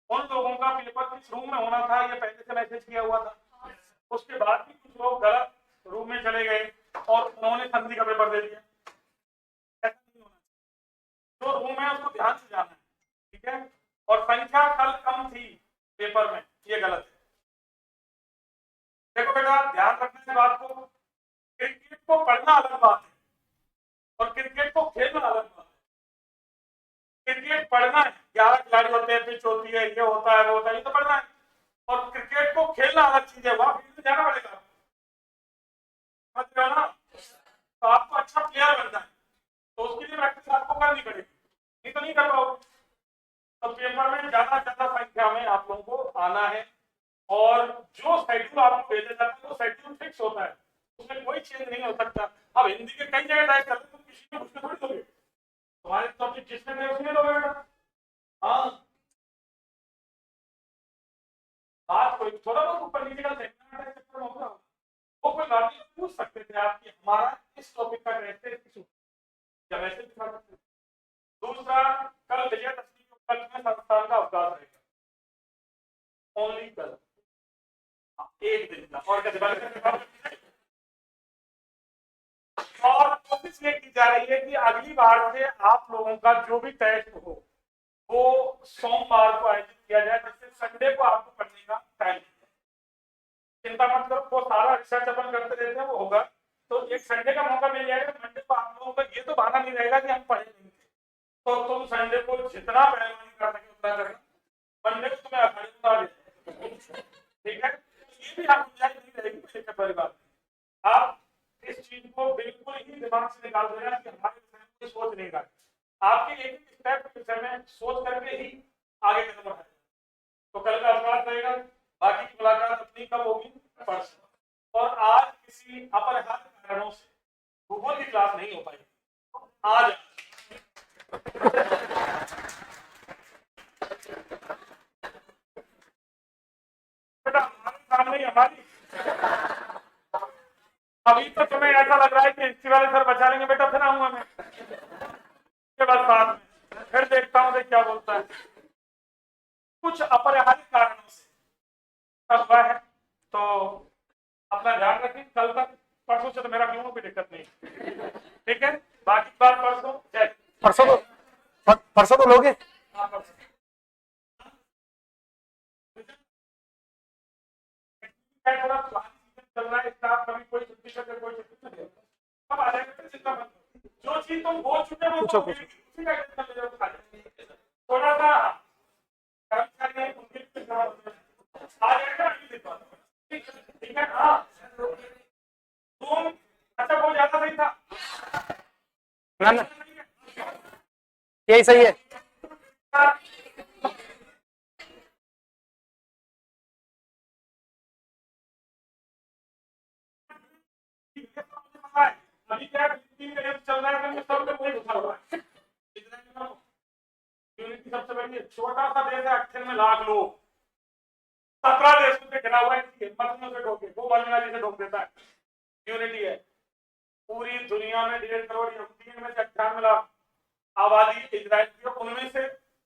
उन लोगों का पेपर किस रूम में होना था ये पहले से मैसेज किया हुआ था। उसके बाद भी कुछ लोग गलत रूम में चले गए और उन्होंने संधि का पेपर दे दिया। ऐसा नहीं होना, जो रूम है उसको ध्यान से जाना है, ठीक है। और संख्या कल कम थी पेपर में, ये गलत है। देखो बेटा, ध्यान रखना इस बात को, क्रिकेट को पढ़ना अलग बात है और क्रिकेट को खेलना अलग बात है। क्रिकेट पढ़ना है, 11 खिलाड़ी होते हैं, पिच होती है, ये होता है, वो होता है, ये तो पढ़ना है। और क्रिकेट को खेलना अलग चीज है, वहां फील्ड में जाना पड़ेगा, समझ रहे हो ना। तो आपको अच्छा प्लेयर बनना है तो उसके लिए प्रैक्टिस आपको करनी पड़ेगी, नहीं तो नहीं कर पाओगे। तो पेपर में ज्यादा ज्यादा संख्या में आप लोगों को आना है। और जो शेड्यूल आपको भेजा जाता है वो शेड्यूल फिक्स होता है, उसमें कोई चेंज नहीं हो सकता। अब हिंदी के कई जगह डाइट करते तुम किसी में उसमें थोड़ी दोगे, तुम्हारे सब्जेक्ट जिसमें थे उसमें दोगे बेटा। हाँ, बात कोई थोड़ा बहुत ऊपर नीचे का सेमिनार चक्कर में होगा, वो कोई बात नहीं, पूछ सकते थे आप कि हमारा इस टॉपिक का टेस्ट है, किस या वैसे दिखा सकते। दूसरा, कल विजयदशमी के उपलक्ष्य में संस्थान का अवकाश रहेगा, ओनली कल, एक दिन का। और और कोशिश ये की जा रही है कि अगली बार से आप लोगों का जो भी टेस्ट हो वो सोमवार को आयोजित किया जाए, जिससे संडे को आपको पढ़ने का टाइम। चिंता मत करो, वो सारा रिसर्च अपन करते रहते हैं, वो होगा। तो एक संडे का मौका मिल जाएगा, मंडे को आप लोगों का ये तो बहाना नहीं रहेगा कि हम पढ़े नहीं थे। तो तुम संडे को जितना पहलवानी कर सके उतना करना, मंडे को तुम्हें अखाड़े उतार देना, ठीक है। ये भी आप गुंजाइश नहीं रहेगी परिवार। आप इस चीज को बिल्कुल ही दिमाग से निकाल देना कि हमारे विषय में कोई सोच नहीं रहा, आपके एक एक स्टेप के विषय में सोच करके ही आगे कदम बढ़ाएं। तो कल का अवकाश रहेगा, बाकी की मुलाकात अपनी कब होगी? परसों। और आज किसी अपरिहार्य कारणों से भूगोल की क्लास नहीं हो पाई आज। बेटा हमारे सामने हमारी अभी तो तुम्हें ऐसा लग रहा है कि हिस्ट्री वाले सर बचा लेंगे, बेटा फिर आऊंगा मैं के बाद साथ में, फिर देखता हूँ क्या बोलता है। कुछ अपरिहार्य कारणों से सब हुआ है, तो अपना ध्यान रखें। कल तक, परसों से तो मेरा क्यों कोई दिक्कत नहीं, ठीक है। बाकी बात परसों, जय परसों तो लोगे। हाँ, परसों थोड़ा चल रहा है, स्टाफ कभी कोई छुट्टी करके कोई छुट्टी, अब आ जाएगा। चिंता मत करो। जो चीज तुम बोल चुके हो पूछो, वो पूछो। उसी का टेंशन ले लो, खा जाओ। थोड़ा सा कर्मचारी है, उनके लिए जवाब दो। आ जाएगा, अभी दिखवा दो। ठीक है, हाँ तुम, अच्छा वो ज्यादा सही था ना ना, यही सही है। अभी क्या फिलिपीन का युद्ध चल रहा है, सब में वही उठा हुआ है। यूनिटी सबसे बड़ी है, छोटा सा देश है, 98 लाख लोग, 17 देशों से घिरा हुआ है, हिम्मत से ढोके वो बंगाली से ढोक देता है। यूनिटी है। पूरी दुनिया में 1.5 करोड़ यहूदी हैं, में से 98 लाख आबादी इजराइल की, उनमें से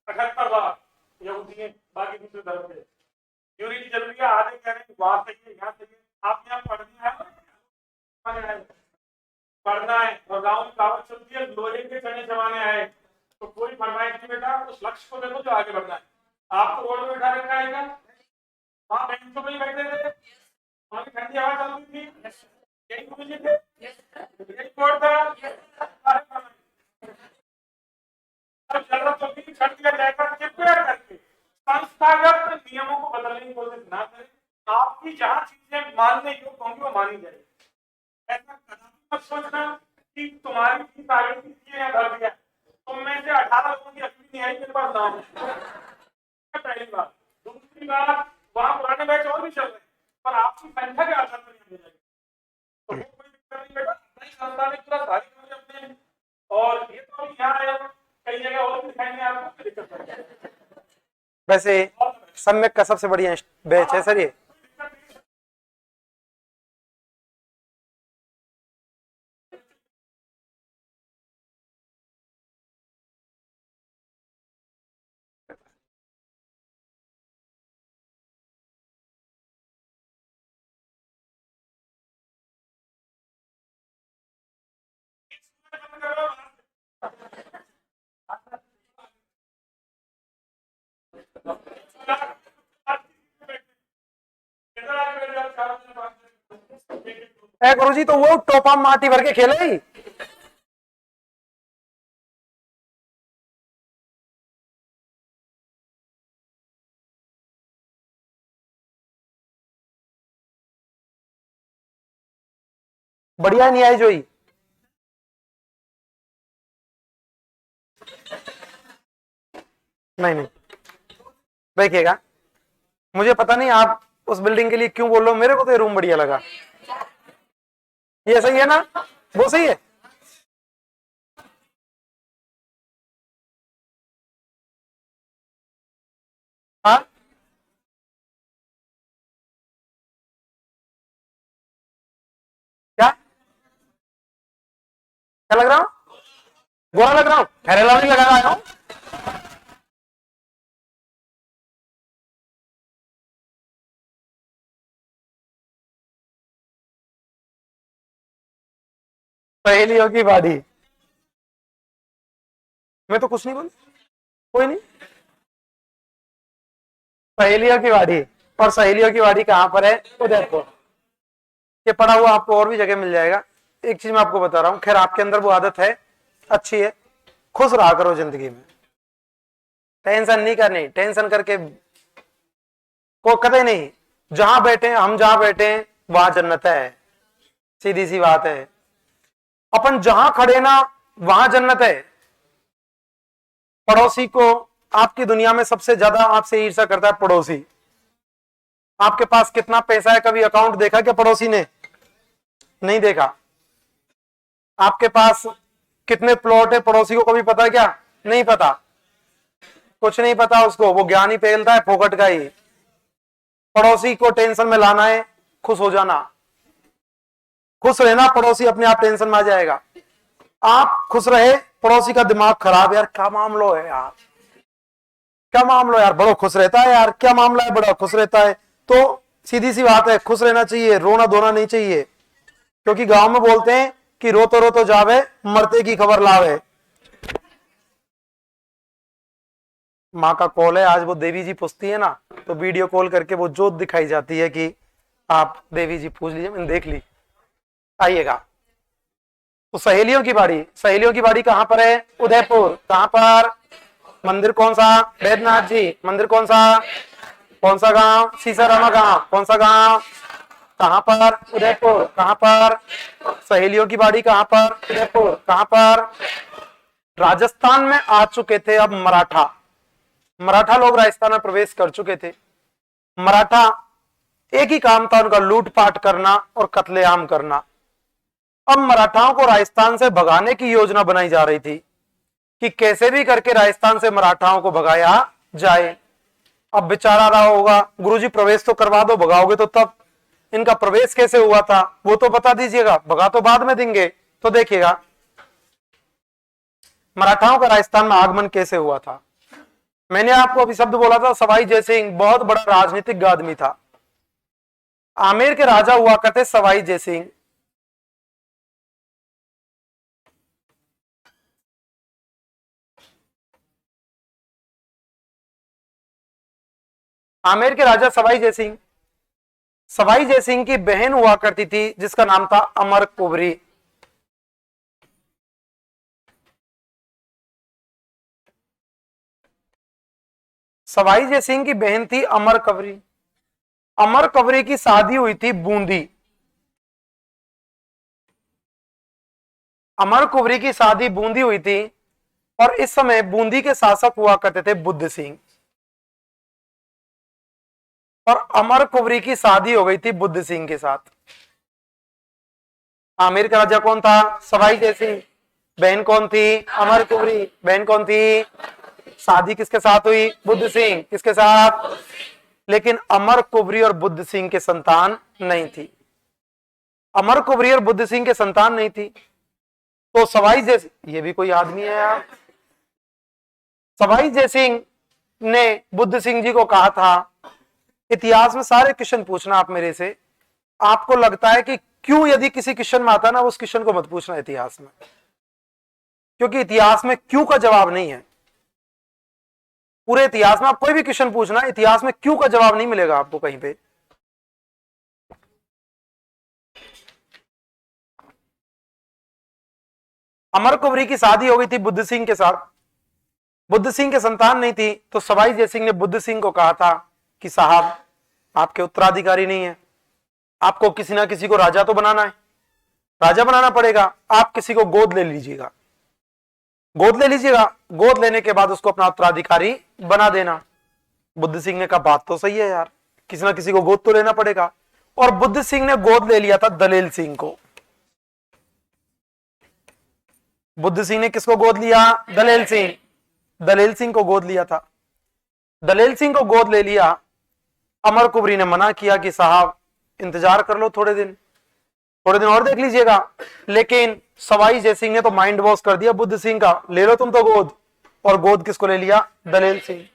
78 लाख यहूदी हैं, बाकी दूसरे धर्म के। यूनिटी जरूरी है। आधे कह रहे हैं वहां सही है, यहाँ सही है। आप यहाँ पढ़ने आए, पढ़ना है, और गाँव में कहावत चलती है, लोहे के चने जमाने आए। तो कोई फरमाइश नहीं बेटा, उस लक्ष्य को देखो जो आगे बढ़ना है। आपको रोड में बैठा रखा है क्या? वहाँ बेंचों पे ही बैठे थे, वहाँ की ठंडी हवा चल रही थी, यही गुरुजी थे, यही बोर्ड था। अब जरूरत होती है छट दिया जाएगा, कृपया करके संस्थागत नियमों को बदलने की कोशिश ना करें। आपकी जहाँ चीजें मानने योग्य होंगी वो मानी जाएगी। ऐसा कदापि मत सोचना कि तुम्हारी फीस आगे की या भर दिया, तुम में से 18 लोगों की अक्ल नहीं आई, मेरे पास नाम है। पहली बात। दूसरी बात, वहां पुराने बैच और भी चल रहे हैं, पर आपकी संख्या के आधार पर नहीं जाएगी, तो वो कोई दिक्कत नहीं बेटा। अपनी संस्था ने पूरा सारी चीजें अपने, और ये तो अभी यहाँ आए हो, कई जगह और भी दिखाएंगे आपको, कोई दिक्कत नहीं है। वैसे सम्यक का सबसे बढ़िया बैच है सर ये। ए गुरुजी, तो वो टोपा माटी भर के खेले ही। बढ़िया नहीं आई जो ही। नहीं नहीं, देखिएगा, मुझे पता नहीं आप उस बिल्डिंग के लिए क्यों बोल रहे हो, मेरे को तो ये रूम बढ़िया लगा। ये सही है ना, वो सही है। हाँ, क्या क्या लग रहा हूँ? गोरा लग रहा हूँ? हेरेला नहीं लगा रहा हूँ। पहेलियों की बाड़ी। मैं तो कुछ नहीं बोल, कोई नहीं। पहेलियों की वाड़ी, और सहेलियों की वाड़ी कहां पर है? उदयपुर। ये पढ़ा हुआ आपको और भी जगह मिल जाएगा। एक चीज मैं आपको बता रहा हूँ, खैर आपके अंदर वो आदत है, अच्छी है, खुश रहा करो जिंदगी में, टेंशन नहीं करनी। टेंशन करके को कदे नहीं। जहां बैठे हम, जहां बैठे वहां जन्नत है, सीधी सी बात है। अपन जहां खड़े ना वहां जन्नत है। पड़ोसी को, आपकी दुनिया में सबसे ज्यादा आपसे ईर्ष्या करता है पड़ोसी। आपके पास कितना पैसा है, कभी अकाउंट देखा क्या पड़ोसी ने? नहीं देखा। आपके पास कितने प्लॉट है, पड़ोसी को कभी पता है क्या? नहीं पता, कुछ नहीं पता उसको, वो ज्ञान ही पेलता है फोकट का ही। पड़ोसी को टेंशन में लाना है, खुश हो जाना, खुश रहना, पड़ोसी अपने आप टेंशन में आ जाएगा। आप खुश रहे, पड़ोसी का दिमाग खराब, यार क्या मामला है यार, क्या मामला है यार, बड़ा खुश रहता है यार, क्या मामला है, बड़ा खुश रहता है। तो सीधी सी बात है, खुश रहना चाहिए, रोना धोना नहीं चाहिए। क्योंकि गांव में बोलते हैं कि रो तो जावे, मरते की खबर लावे। माँ का कॉल है आज, वो देवी जी पूछती है ना, तो वीडियो कॉल करके वो जोत दिखाई जाती है कि आप देवी जी पूछ लीजिए। मैंने देख ली, आइएगा। तो सहेलियों की बाड़ी, सहेलियों की बाड़ी कहां पर है? उदयपुर। कहां पर? मंदिर कौन सा? बैद्यनाथ जी। मंदिर कौन सा? कौन सा गांव? सीसारामा गांव। कौन सा गांव? कहां पर? उदयपुर। कहां पर? सहेलियों की बाड़ी कहां पर? उदयपुर। कहां पर? राजस्थान में आ चुके थे अब मराठा। मराठा लोग राजस्थान में प्रवेश कर चुके थे। मराठा एक ही काम था उनका, लूटपाट करना और कत्लेआम करना। अब मराठाओं को राजस्थान से भगाने की योजना बनाई जा रही थी कि कैसे भी करके राजस्थान से मराठाओं को भगाया जाए। अब बेचारा रहा होगा, गुरुजी प्रवेश तो करवा दो, भगाओगे तो तब। इनका प्रवेश कैसे हुआ था वो तो बता दीजिएगा, भगा तो बाद में देंगे। तो देखिएगा मराठाओं का राजस्थान में आगमन कैसे हुआ था। मैंने आपको अभी शब्द बोला था, सवाई जयसिंह बहुत बड़ा राजनीतिक आदमी था। आमेर के राजा हुआ करते सवाई जयसिंह। आमेर के राजा सवाई जयसिंह। सवाई जयसिंह की बहन हुआ करती थी जिसका नाम था अमर कुबरी। सवाई जयसिंह की बहन थी अमर कवरी। अमर कवरी की शादी हुई थी बूंदी। अमर कुबरी की शादी बूंदी हुई थी और इस समय बूंदी के शासक हुआ करते थे बुद्ध सिंह। और अमर कुबरी की शादी हो गई थी बुद्ध सिंह के साथ। आमेर का राजा कौन था? सवाई जयसिंह। बहन कौन थी? अमर कुबरी। बहन कौन थी? शादी किसके साथ हुई? बुद्ध सिंह। किसके साथ? लेकिन अमर कुबरी और बुद्ध सिंह के संतान नहीं थी। अमर कुबरी और बुद्ध सिंह के संतान नहीं थी तो सवाई जयसिंह, ये भी कोई आदमी है यार। सवाई जयसिंह ने बुद्ध सिंह जी को कहा था, इतिहास में सारे क्वेश्चन पूछना आप मेरे से। आपको लगता है कि क्यों यदि किसी क्वेश्चन में आता ना, उस क्वेश्चन को मत पूछना इतिहास में, क्योंकि इतिहास में क्यों का जवाब नहीं है। पूरे इतिहास में आप कोई भी क्वेश्चन पूछना, इतिहास में क्यों का जवाब नहीं मिलेगा आपको कहीं पे। अमर कुबरी की शादी हो गई थी बुद्ध सिंह के साथ। बुद्ध सिंह के संतान नहीं थी तो सवाई जयसिंह ने बुद्ध सिंह को कहा था कि साहब आपके उत्तराधिकारी नहीं है, आपको किसी ना किसी को राजा तो बनाना है, राजा बनाना पड़ेगा। आप किसी को गोद ले लीजिएगा, गोद ले लीजिएगा, गोद लेने के बाद उसको अपना उत्तराधिकारी बना देना। बुद्ध सिंह ने कहा बात तो सही है यार, किसी ना किसी को गोद तो लेना पड़ेगा। और बुद्ध सिंह ने गोद ले लिया था दलेल सिंह को। बुद्ध सिंह ने किसको गोद लिया? दलेल सिंह। दलेल सिंह को गोद लिया था। दलेल सिंह को गोद ले लिया। अमर कुबरी ने मना किया कि साहब इंतजार कर लो थोड़े दिन और देख लीजिएगा। लेकिन सवाई जयसिंह ने तो माइंड वॉश कर दिया बुद्ध सिंह का, ले लो तुम तो गोद। और गोद किसको ले लिया? दलेल सिंह।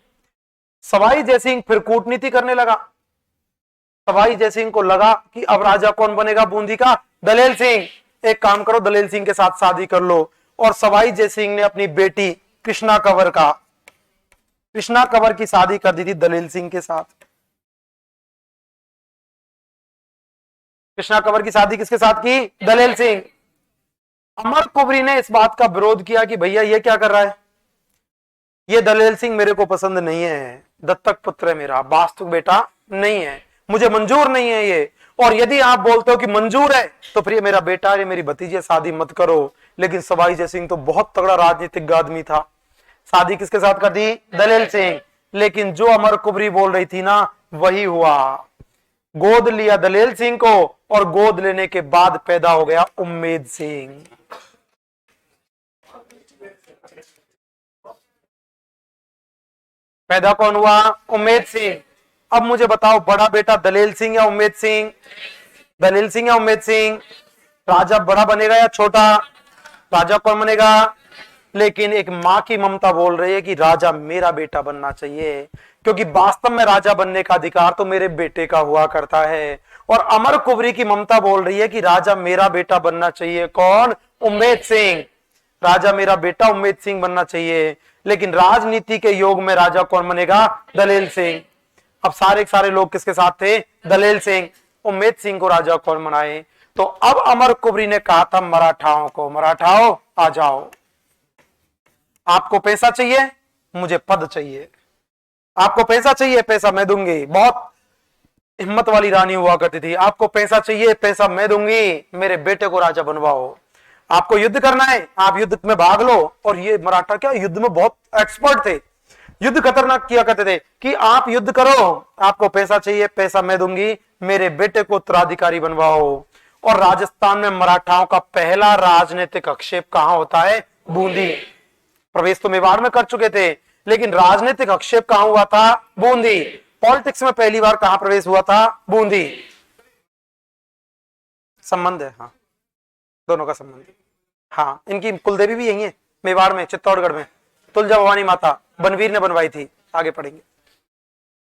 सवाई जयसिंह फिर कूटनीति करने लगा। सवाई जयसिंह को लगा कि अब राजा कौन बनेगा बूंदी का? दलेल सिंह। एक काम करो, दलेल सिंह के साथ शादी कर लो। और सवाई जयसिंह ने अपनी बेटी कृष्णा कंवर की शादी कर दी थी दलेल सिंह के साथ। कृष्णा कंवर की शादी किसके साथ की? दलेल सिंह। अमर कुबरी ने इस बात का विरोध किया कि भैया ये क्या कर रहा है, ये दलेल सिंह मेरे को पसंद नहीं है, दत्तक पुत्र है मेरा, वास्तविक बेटा नहीं है, मुझे मंजूर नहीं है ये। और यदि आप बोलते हो कि मंजूर है तो फिर ये मेरा बेटा है, मेरी भतीजी, शादी मत करो। लेकिन सवाई जयसिंह तो बहुत तगड़ा राजनीतिक आदमी था, शादी किसके साथ कर दी? दलेल सिंह। लेकिन जो अमर कुबरी बोल रही थी ना वही हुआ, गोद लिया दलेल सिंह को और गोद लेने के बाद पैदा हो गया उम्मेद सिंह। पैदा कौन हुआ? उम्मेद सिंह। अब मुझे बताओ बड़ा बेटा दलेल सिंह या उम्मेद सिंह? दलेल सिंह या उम्मेद सिंह? राजा बड़ा बनेगा या छोटा? राजा कौन बनेगा? लेकिन एक मां की ममता बोल रही है कि राजा मेरा बेटा बनना चाहिए, क्योंकि वास्तव में राजा बनने का अधिकार तो मेरे बेटे का हुआ करता है। और अमर कुबरी की ममता बोल रही है कि राजा मेरा बेटा बनना चाहिए। कौन? उम्मेद सिंह। राजा मेरा बेटा उम्मेद सिंह बनना चाहिए। लेकिन राजनीति के योग में राजा कौन बनेगा? दलेल सिंह। अब सारे लोग किसके साथ थे? दलेल सिंह। उम्मेद सिंह को राजा कौन बनाए? तो अब अमर कुबरी ने कहा था मराठाओं को, मराठाओं आ जाओ, आपको पैसा चाहिए, मुझे पद चाहिए। आपको पैसा चाहिए, पैसा मैं दूंगी। बहुत हिम्मत वाली रानी हुआ करती थी। आपको पैसा चाहिए, पैसा मैं दूंगी, मेरे बेटे को राजा बनवाओ। आपको युद्ध करना है, आप युद्ध में भाग लो। और ये मराठा क्या युद्ध में बहुत एक्सपर्ट थे, युद्ध खतरनाक किया करते थे कि आप युद्ध करो, आपको पैसा चाहिए, पैसा मैं दूंगी, मेरे बेटे को उत्तराधिकारी बनवाओ। और राजस्थान में मराठाओं का पहला राजनीतिक हस्तक्षेप कहां होता है? बूंदी। प्रवेश तो मेवाड़ में कर चुके थे, लेकिन राजनीतिक हस्तक्षेप कहां हुआ था? बूंदी। पॉलिटिक्स में पहली बार कहां प्रवेश हुआ था? बूंदी। संबंध है, हाँ, दोनों का संबंध। हाँ, इनकी कुलदेवी भी यही है, मेवाड़ में, चित्तौड़गढ़ में तुलजा भवानी माता बनवीर ने बनवाई थी। आगे पढ़ेंगे।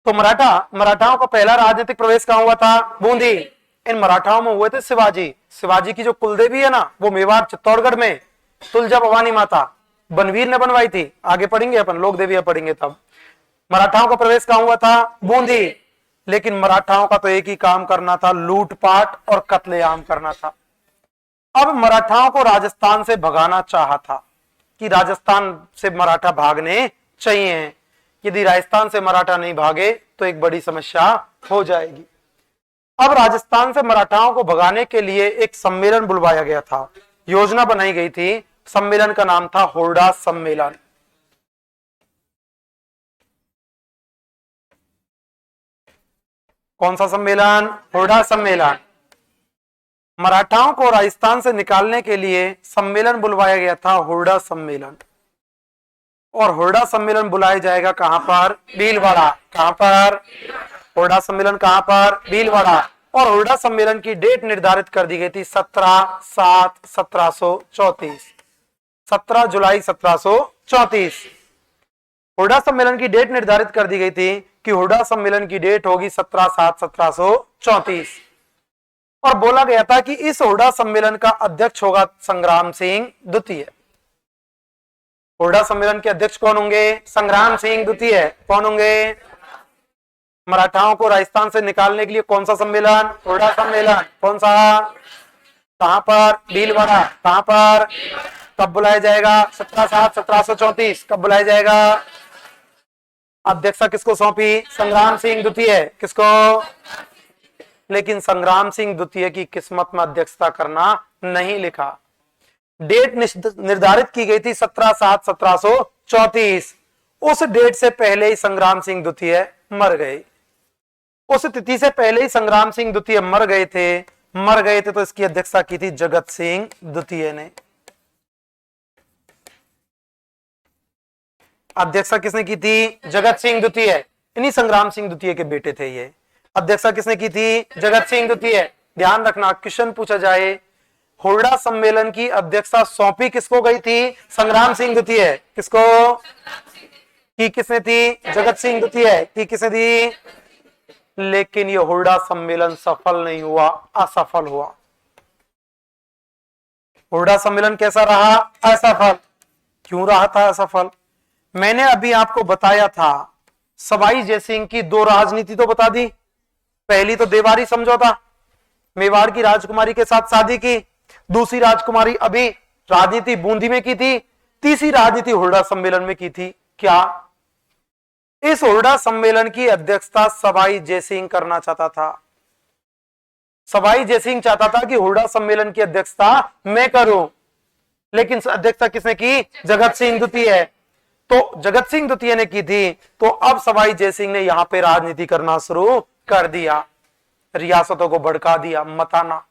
तो मराठाओं का पहला राजनीतिक प्रवेश कहां हुआ था? बूंदी। इन मराठाओं में हुए थे शिवाजी। शिवाजी की जो कुलदेवी है ना, वो मेवाड़ चित्तौड़गढ़ में तुलजा भवानी माता बनवीर ने बनवाई थी। आगे पढ़ेंगे अपन, लोक देवियां पढ़ेंगे तब। मराठाओं का प्रवेश कहां हुआ था? बूंदी। लेकिन मराठाओं का तो एक ही काम करना था, लूटपाट और कत्लेआम करना था। अब मराठाओं को राजस्थान से भगाना चाहा था कि राजस्थान से मराठा भागने चाहिए। यदि राजस्थान से मराठा नहीं भागे तो एक बड़ी समस्या हो जाएगी। अब राजस्थान से मराठाओं को भगाने के लिए एक सम्मेलन बुलवाया गया था, योजना बनाई गई थी। सम्मेलन का नाम था हुरडा सम्मेलन। कौन सा सम्मेलन? हुरडा सम्मेलन। मराठाओं को राजस्थान से निकालने के लिए सम्मेलन बुलवाया गया था, हुरडा सम्मेलन। और हुरडा सम्मेलन बुलाया जाएगा कहां पर? भीलवाड़ा। कहां पर? हुरडा सम्मेलन कहां पर? भीलवाड़ा। और हुरडा सम्मेलन की डेट निर्धारित कर दी गई थी 17/7/1734, 17 जुलाई 1734। हुरडा सम्मेलन की डेट निर्धारित कर दी गई थी कि हुरडा सम्मेलन की डेट होगी 17/7/1734। और बोला गया था कि इस हुरडा सम्मेलन का अध्यक्ष होगा संग्राम सिंह द्वितीय। हुरडा सम्मेलन के अध्यक्ष कौन होंगे? संग्राम सिंह द्वितीय। कौन होंगे? मराठाओं को राजस्थान से निकालने के लिए कौन सा सम्मेलन? हुरडा सम्मेलन। कौन सा? कहां पर? भीलवाड़ा। कहां पर? कब बुलाया जाएगा? 17/7/1734। कब बुलाया जाएगा? अध्यक्षता किसको सौंपी? संग्राम सिंह द्वितीय। किसको? लेकिन संग्राम सिंह द्वितीय की किस्मत में अध्यक्षता करना नहीं लिखा। डेट निर्धारित की गई थी 17/7/1734। उस डेट से पहले ही संग्राम सिंह द्वितीय मर गए। उस तिथि से पहले ही संग्राम सिंह द्वितीय मर गए थे तो इसकी अध्यक्षता की थी जगत सिंह द्वितीय ने। अध्यक्षता किसने की थी? जगत सिंह द्वितीय। इन्हीं संग्राम सिंह द्वितीय के बेटे थे ये। अध्यक्षता किसने की थी? जगत सिंह द्वितीय। ध्यान रखना, क्वेश्चन पूछा जाए हुरडा सम्मेलन की अध्यक्षता सौंपी किसको गई थी? संग्राम सिंह द्वितीय। किसको? की किसने थी? जगत सिंह द्वितीय। की किसने दी? लेकिन यह हुरडा सम्मेलन सफल नहीं हुआ, असफल हुआ। हुरडा सम्मेलन कैसा रहा? असफल। क्यों रहा था असफल? मैंने अभी आपको बताया था, सवाई जयसिंह की दो राजनीति तो बता दी। पहली तो देवारी समझौता, मेवाड़ की राजकुमारी के साथ शादी की। दूसरी राजकुमारी अभी राजनीति बूंदी में की थी। तीसरी राजनीति हुरडा सम्मेलन में की थी। क्या इस हुरडा सम्मेलन की अध्यक्षता सवाई जयसिंह करना चाहता था? सवाई जयसिंह चाहता था कि हुरडा सम्मेलन की अध्यक्षता मैं करूं, लेकिन अध्यक्षता किसने की? जगत सिंह द्वितीय। तो जगत सिंह द्वितीय ने की थी, तो अब सवाई जयसिंह ने यहां पे राजनीति करना शुरू कर दिया, रियासतों को भड़का दिया। मताना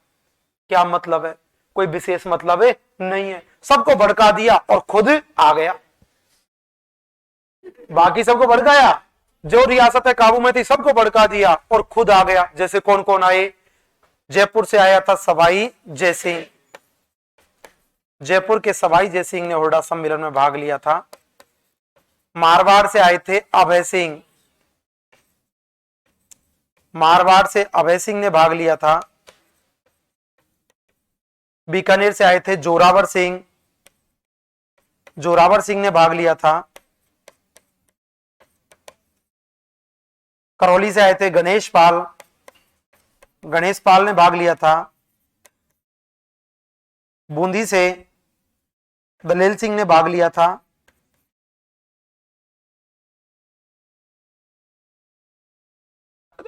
क्या मतलब है? कोई विशेष मतलब है? नहीं है। सबको भड़का दिया और खुद आ गया। बाकी सबको भड़काया, जो रियासतें काबू में थी सबको भड़का दिया और खुद आ गया। जैसे कौन कौन आए? जयपुर से आया था सवाई जयसिंह। जयपुर के सवाई जयसिंह ने हुरडा सम्मेलन में भाग लिया था। मारवाड़ से आए थे अभय सिंह। मारवाड़ से अभय सिंह ने भाग लिया था। बीकानेर से आए थे जोरावर सिंह। जोरावर सिंह ने भाग लिया था। करौली से आए थे गणेश पाल। गणेश पाल ने भाग लिया था। बूंदी से दलेल सिंह ने भाग लिया था।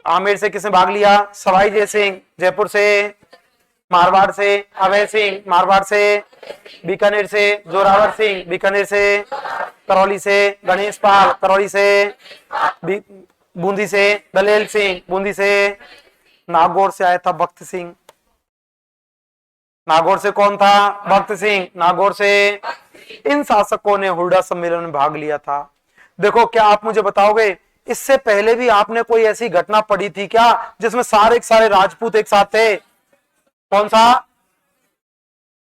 आमेर से किसने भाग लिया? सवाई जय सिंह। जयपुर से, मारवाड़ से अभय सिंह, मारवाड़ से बीकानेर से जोरावर सिंह, बीकानेर से करौली से गणेश पाल, करौली से बूंदी से दलेल सिंह, बूंदी से नागौर से आया था भक्त सिंह। नागौर से कौन था? भक्त सिंह। नागौर से इन शासकों ने हुड्डा सम्मेलन में भाग लिया था। देखो, क्या आप मुझे बताओगे इससे पहले भी आपने कोई ऐसी घटना पढ़ी थी क्या जिसमें सारे सारे राजपूत एक साथ थे? कौन सा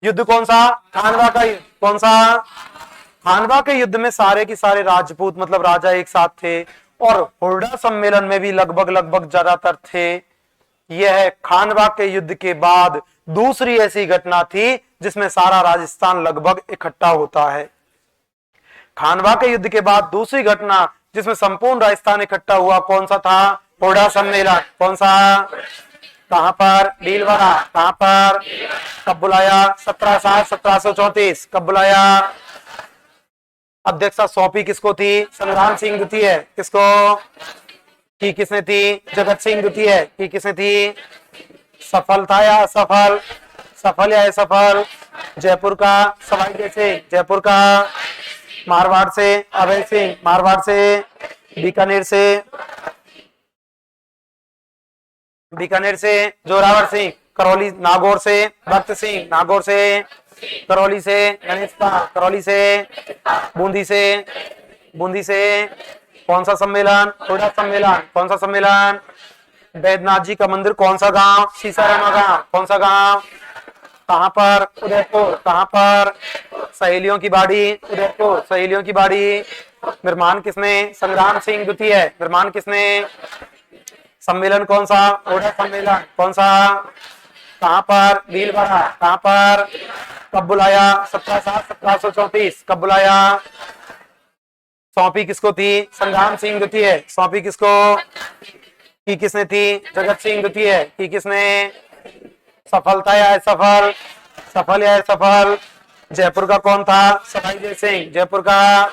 युद्ध? कौन सा? खानवा का युद्ध। कौन सा? खानवा के युद्ध में सारे के सारे राजपूत मतलब राजा एक साथ थे, और हुड्डा सम्मेलन में भी लगभग लगभग ज्यादातर थे। यह खानवा के युद्ध के बाद दूसरी ऐसी घटना थी जिसमें सारा राजस्थान लगभग इकट्ठा होता है। खानवा के युद्ध के बाद दूसरी घटना जिसमें संपूर्ण राजस्थान इकट्ठा हुआ, कौन सा था? हुड्डा सम्मेलन। कौन सा? कहां पर? भीलवाड़ा। कहां पर? कब बुलाया? 1734। कब बुलाया? अध्यक्षता सौंपी किसको थी? संग्राम सिंह द्वितीय। किसको? की किसने थी? जगत सिंह द्वितीय। की किसने थी? सफल था या असफल? सफल या असफल? जयपुर का सवाई जय सिंह, जयपुर का मारवाड़ से अभय सिंह, मारवाड़ से बीकानेर से जोरावर सिंह, करौली नागौर से भक्त सिंह, नागौर से करौली से गणेश पाल, करौली से बूंदी से कौन सा सम्मेलन? हुड्डा सम्मेलन। कौन सा सम्मेलन? बैद्यनाथ जी का मंदिर कौन सा गांव? सीसारामा गांव। कौन सा गांव? कहां पर? उदयपुर। कहां पर? सहेलियों की बाड़ी, उदयपुर। सहेलियों की बाड़ी। निर्माण किसने? संग्राम सिंह द्वितीय। निर्माण किसने? सम्मेलन कौन सा? हुड्डा सम्मेलन। कौन सा? कहां पर? भीलवाड़ा। कहां पर? कब बुलाया? 1734। कब बुलाया? सौंपी किसको थी? संग्राम सिंह द्वितीय। सौंपी किसको? की किसने थी? जगत सिंह द्वितीय। की किसने? सफलता या असफल? सफल या असफल? जयपुर का कौन था? सवाई जय सिंह। जयपुर का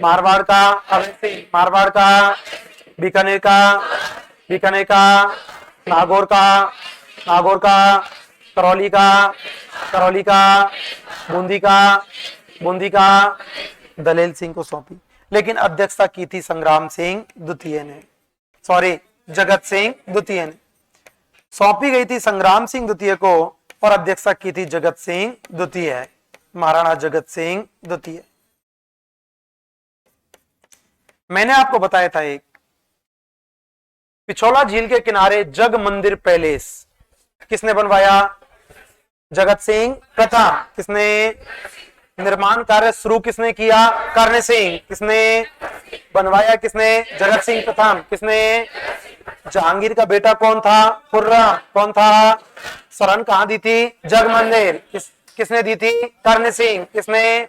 मारवाड़ का अभय सिंह, मारवाड़ का बीकानेर का नागौर का करौली का बूंदी का दलेल सिंह को सौंपी। लेकिन अध्यक्षता की थी संग्राम सिंह द्वितीय ने, सॉरी जगत सिंह द्वितीय ने। सौंपी गई थी संग्राम सिंह द्वितीय को और अध्यक्षता की थी जगत सिंह द्वितीय, महाराणा जगत सिंह द्वितीय। मैंने आपको बताया था एक पिछोला झील के किनारे जग मंदिर पैलेस किसने बनवाया? जगत सिंह प्रथम। किसने निर्माण कार्य शुरू किसने किया? कर्ण सिंह। किसने बनवाया? किसने? जगत सिंह प्रथम। किसने? जहांगीर का बेटा कौन था? खुर्रम। कौन था? शरण कहां दी थी? जग मंदिर। किसने दी थी? कर्ण सिंह। किसने?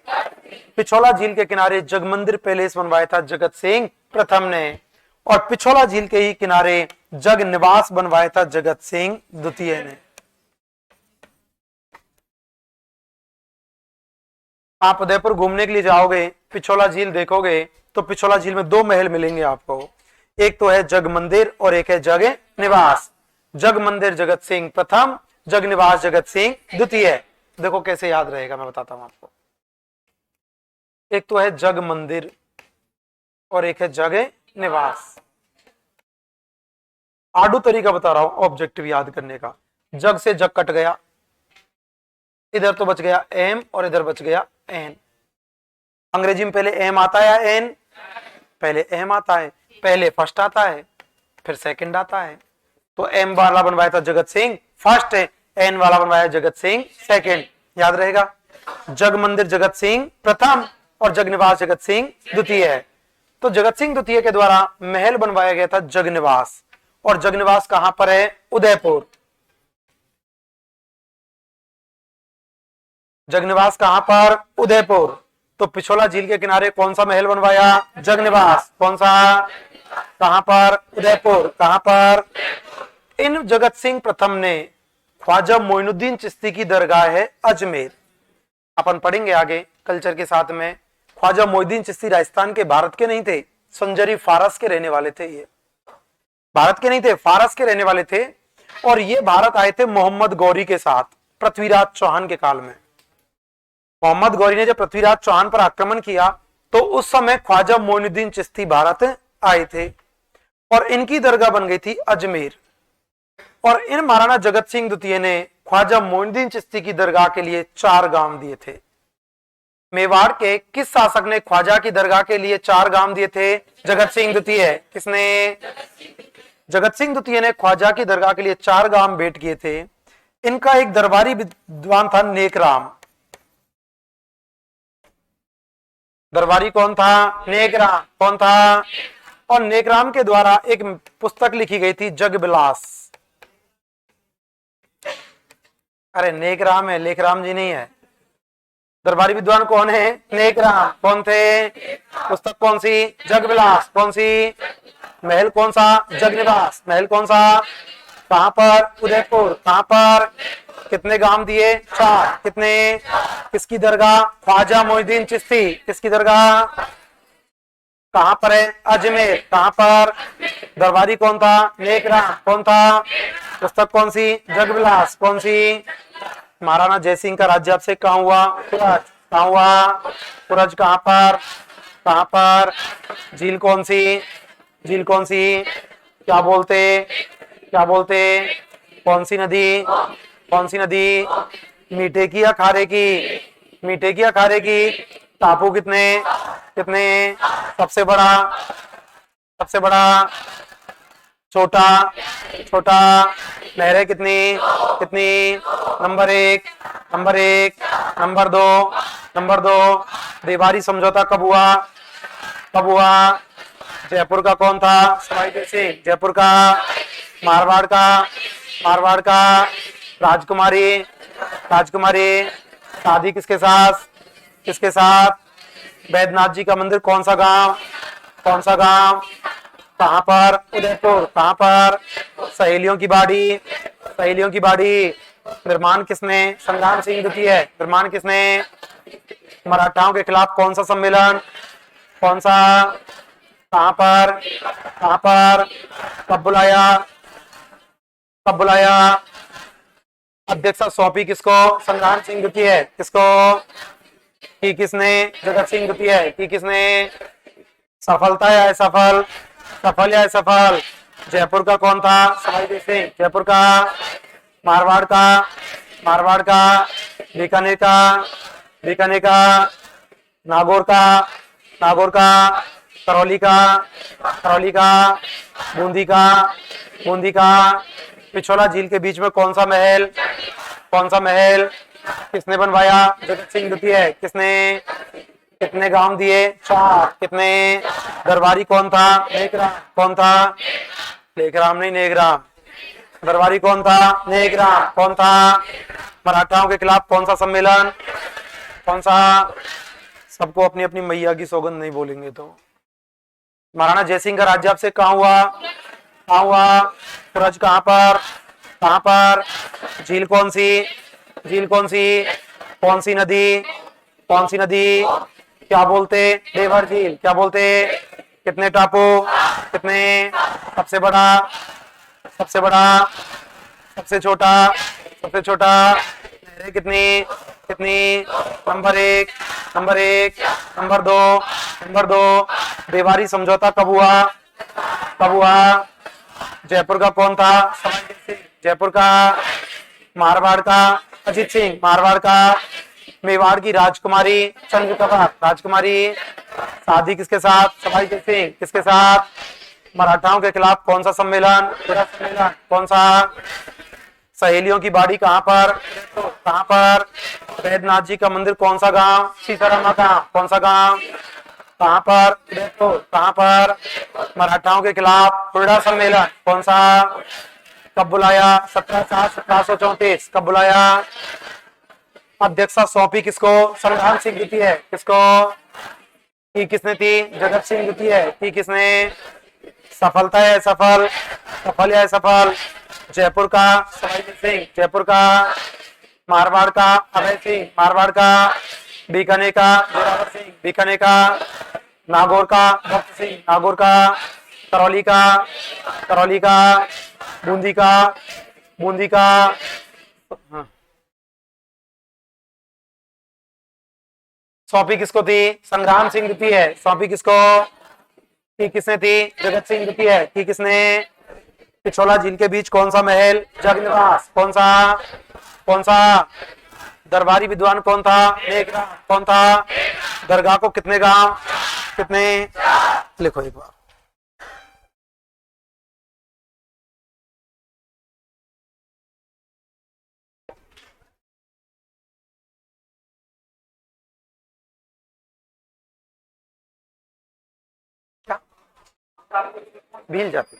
पिछोला झील के किनारे जग मंदिर पैलेस बनवाया था जगत सिंह प्रथम ने, और पिछोला झील के ही किनारे जग निवास बनवाया था जगत सिंह द्वितीय ने। आप उदयपुर घूमने के लिए जाओगे, पिछोला झील देखोगे तो पिछोला झील में दो महल मिलेंगे आपको, एक तो है जग मंदिर और एक है जग निवास। जग मंदिर जगत सिंह प्रथम, जग निवास जगत सिंह द्वितीय। देखो कैसे याद रहेगा, मैं बताता हूं आपको। एक तो है जग मंदिर और एक है जग निवास। आडू तरीका बता रहा हूं ऑब्जेक्टिव याद करने का। जग से जग कट गया, इधर तो बच गया एम और इधर बच गया एन। अंग्रेजी में पहले एम आता है या एन? पहले एम आता है, पहले फर्स्ट आता है फिर सेकंड आता है। तो एम वाला बनवाया था जगत सिंह फर्स्ट, एन वाला बनवाया जगत सिंह सेकंड। याद रहेगा। जग मंदिर जगत सिंह प्रथम और जग निवास जगत सिंह द्वितीय है। तो जगत सिंह द्वितीय के द्वारा महल बनवाया गया था जग निवास, और जग निवास कहां पर है? उदयपुर। जग निवास कहां पर? उदयपुर। तो पिछोला झील के किनारे कौन सा महल बनवाया? जग निवास। कौन सा? कहां पर? उदयपुर। कहां पर? इन जगत सिंह प्रथम ने ख्वाजा मोइनुद्दीन चिश्ती की दरगाह है अजमेर। अपन पढ़ेंगे आगे कल्चर के साथ में। ख्वाजा मोइनुद्दीन चिश्ती राजस्थान के, भारत के नहीं थे, संजरी फारस के रहने वाले थे। ये भारत के नहीं थे, फारस के रहने वाले थे। और ये भारत आए थे मोहम्मद गौरी के साथ पृथ्वीराज चौहान के काल में। मोहम्मद गौरी ने जब पृथ्वीराज चौहान पर आक्रमण किया तो उस समय ख्वाजा मोइनुद्दीन चिश्ती भारत आए थे और इनकी दरगाह बन गई थी अजमेर। और इन महाराणा जगत सिंह द्वितीय ने ख्वाजा मोइनुद्दीन चिश्ती की दरगाह के लिए 4 गांव दिए थे। मेवाड़ के किस शासक ने ख्वाजा की दरगाह के लिए 4 गांव दिए थे? जगत सिंह द्वितीय। किसने? जगत सिंह द्वितीय ने ख्वाजा की दरगाह के लिए 4 गांव भेंट किए थे। इनका एक दरबारी विद्वान था नेकराम। दरबारी कौन था? नेकराम। कौन था? और नेकराम के द्वारा एक पुस्तक लिखी गई थी जगविलास। अरे नेकराम है, लेखराम जी नहीं है। दरबारी विद्वान कौन है? नेकराम। कौन थे? पुस्तक कौन सी? जगविलास। कौन सी? महल कौन सा? जगनिवास। महल कौन सा? कहां पर? उदयपुर। कहां पर? कितने गांव दिए? 4। कितने? किसकी दरगाह? ख्वाजा मोइनुद्दीन चिश्ती। किसकी दरगाह? कहां पर है? अजमेर। कहां पर? दरबारी कौन था? नेकराम। कौन था? पुस्तक कौन सी? जगविलास। कौन सी? महाराणा जयसिंह का राज्य आपसे कहां हुआ? पुरज। कहां हुआ? पुरज। कहां पर? कहां पर? झील कौन सी? झील कौन सी? क्या बोलते? क्या बोलते? कौन सी नदी? कौन सी नदी? मीठे की या खारे की? मीठे की या खारे की? टापू कितने? कितने? सबसे बड़ा? सबसे बड़ा? छोटा? छोटा? लहरें कितनी? कितनी? Number 1। Number 1। Number 2। Number 2। Devari समझौता कब हुआ? कब हुआ? जयपुर का कौन था? सवाई जय सिंह। जयपुर का? मारवाड़ का? मारवाड़ का? राजकुमारी? राजकुमारी? शादी किसके साथ? किसके साथ? बैद्यनाथ जी का मंदिर कौन सा गांव? कौन सा गांव? कहां पर? उदयपुर। कहां पर? सहेलियों की बाड़ी। सहेलियों की बाड़ी। निर्माण किसने? संग्राम सिंह द्वितीय। निर्माण किसने? मराठाओं के खिलाफ कौन सा सम्मेलन? कौन सा? कहां पर? कहां पर? कब बुलाया? कब बुलाया? अध्यक्षता सौंपी किसको? संग्राम सिंह द्वितीय। किसको? की किसने? जगत सिंह द्वितीय। की किसने? सफलता या असफल? सफल या असफल? जयपुर का कौन था? सवाई जय सिंह। जयपुर का? मारवाड़ का? मारवाड़ का? बीकानेर का? बीकानेर का? नागौर का? नागौर का? करौली का? करौली का? बूंदी का? बूंदी का? पिछोला झील के बीच में कौन सा महल? कौन सा महल? किसने बनवाया? जगत सिंह द्वितीय। किसने? कितने गांव दिए? 4। कितने? दरबारी कौन था? नेकराम। कौन था? लेखराम नहीं, नेकराम। दरबारी कौन था? नेकराम। कौन था? मराठाओं के खिलाफ कौन सा सम्मेलन? कौन सा? सबको अपनी अपनी मैया की सौगंध नहीं बोलेंगे तो। महाराणा जयसिंह का राज्य आपसे कहां हुआ? कहां हुआ? पुरज। कहां पर? कहां पर? झील कौन सी? झील कौन सी? कौन सी नदी? कौन सी नदी? क्या बोलते? देवर झील। क्या बोलते? कितने टापू? कितने? सबसे बड़ा? सबसे बड़ा? सबसे छोटा? सबसे छोटा? लहरें कितनी? कितनी? Number 1। Number 1। Number 2। Number 2। Devari समझौता कब हुआ? कब हुआ? जयपुर का कौन था? सवाई जय सिंह। जयपुर का? मारवाड़ का? अजीत सिंह। मारवाड़ का? मेवाड़ की राजकुमारी चंद्रप्रभा। राजकुमारी? शादी किसके साथ? सवाई जय सिंह। किसके साथ? मराठाओं के खिलाफ कौन सा सम्मेलन? पूरा सम्मेलन। कौन सा? सहेलियों की बाड़ी कहां पर? कहां पर? बैद्यनाथ जी का मंदिर कौन सा गांव? सीतारामा का? कौन सा गांव? कहां पर? कहां पर? मराठाओं के खिलाफ पूरा सम्मेलन। कौन सा? कब बुलाया? 1734। कब बुलाया? अध्यक्षता सौंपी किसको? संग्राम सिंह द्वितीय। किसको? की किसने थी? जगत सिंह द्वितीय। की किसने? सफलता है सफल, सफल या सफल। जयपुर का सवाई सिंह, जयपुर का। मारवाड़ का अभय सिंह, मारवाड़ का। बीकानेर का जोरावर सिंह, बीकानेर का। नागौर का भक्त सिंह, नागौर का। करौली का, करौली का। बूंदी का, बूंदी का। हाँ। सौंपी किसको थी? संग्राम सिंह द्वितीय है। सौंपी किसको की किसने थी? जगत सिंह द्वितीय है। की किसने? पिछोला झील के बीच कौन सा महल? जगनिवास। कौन सा? कौन सा? दरबारी विद्वान कौन था? मेघनाथ। कौन था? दरगाह को कितने गांव? कितने? लिखो एक बार। भील जाती।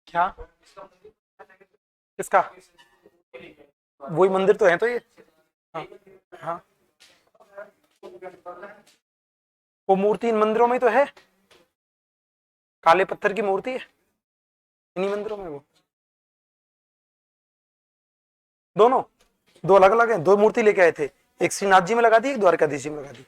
क्या? किसका? वही मंदिर तो है तो ये। हाँ हाँ, वो मूर्ति इन मंदिरों में ही तो है, काले पत्थर की मूर्ति है इन्हीं मंदिरों में वो। दोनों, दो अलग अलग हैं, दो मूर्ति लेके आए थे, एक श्रीनाथ जी में लगा दी, एक द्वारकाधीश जी में लगा दी।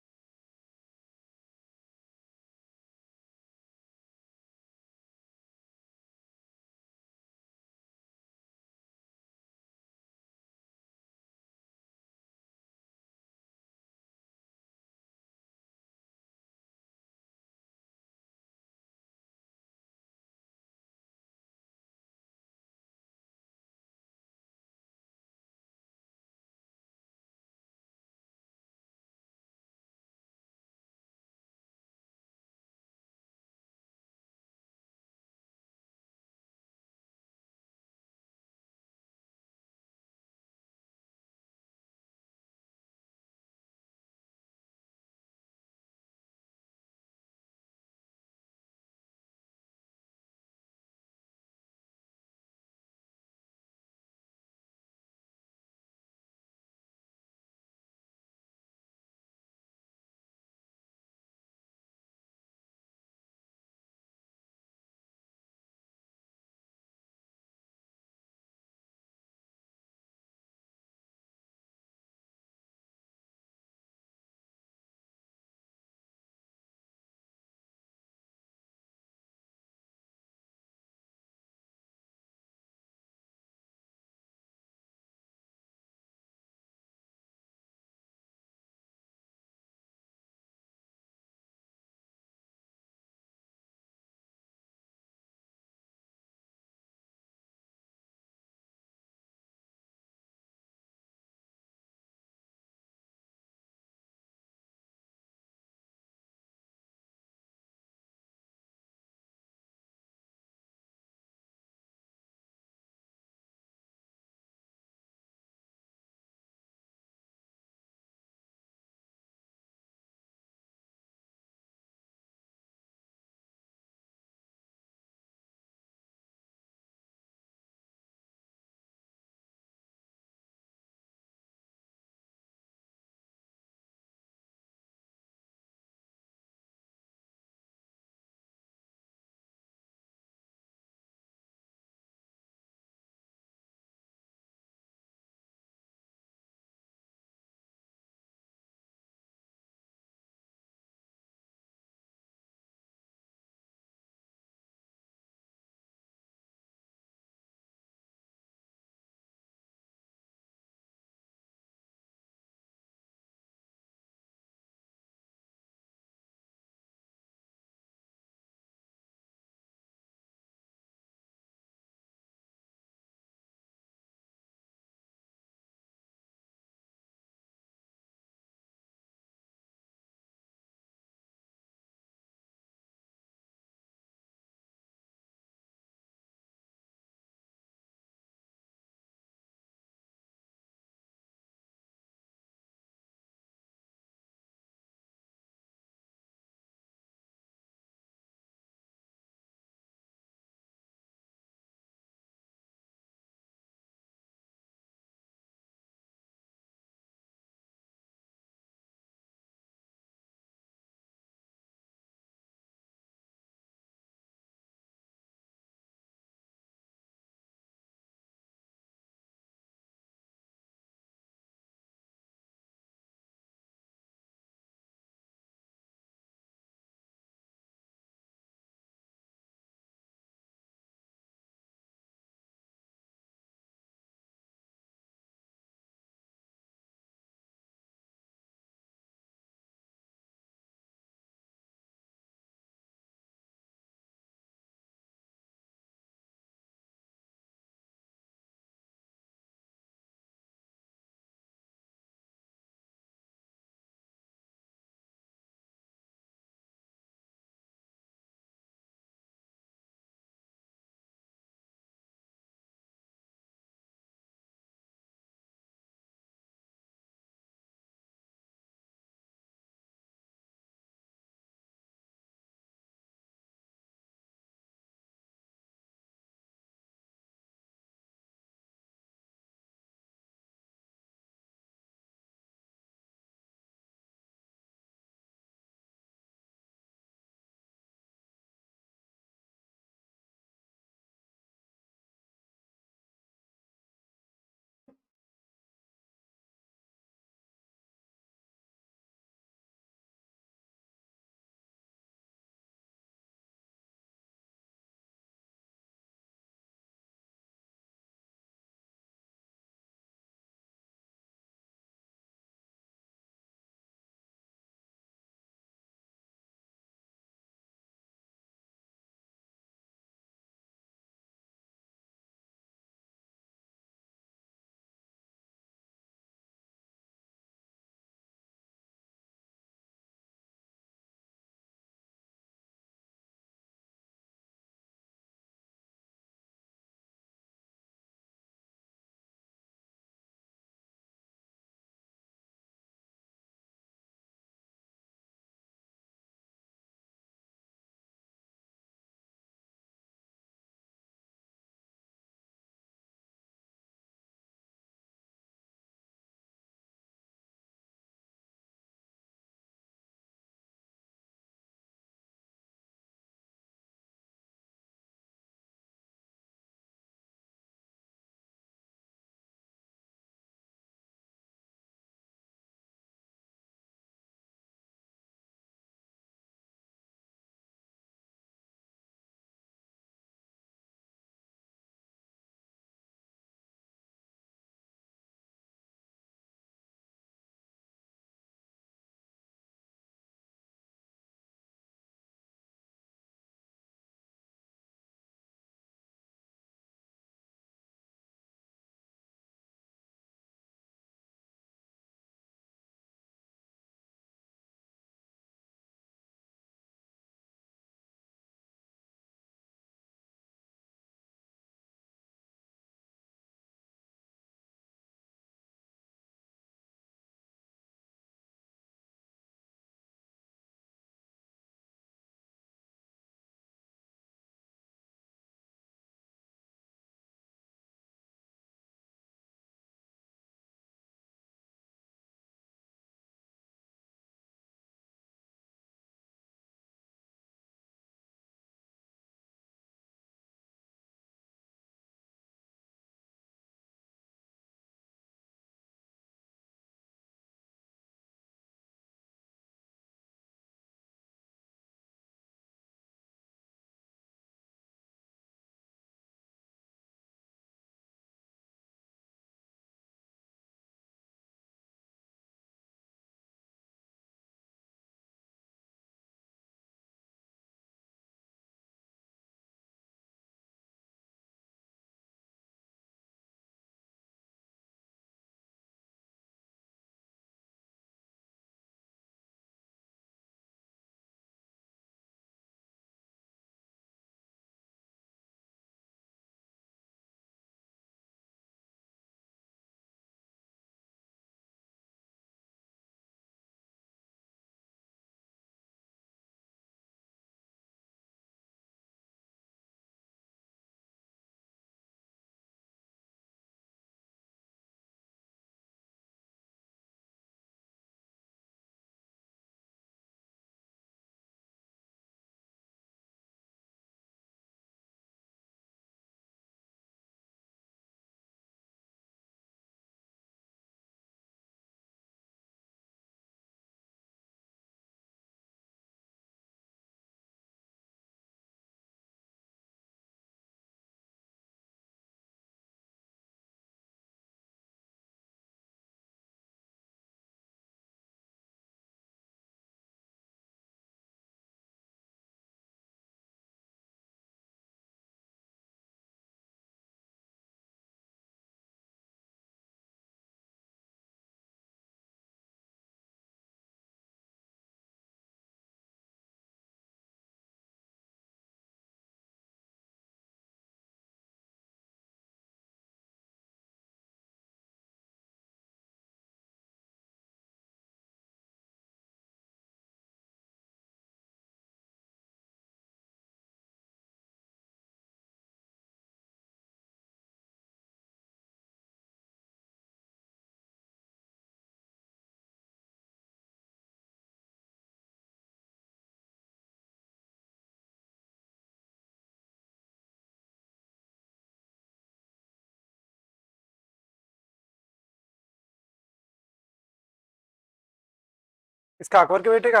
इसका अकबर के बेटे का,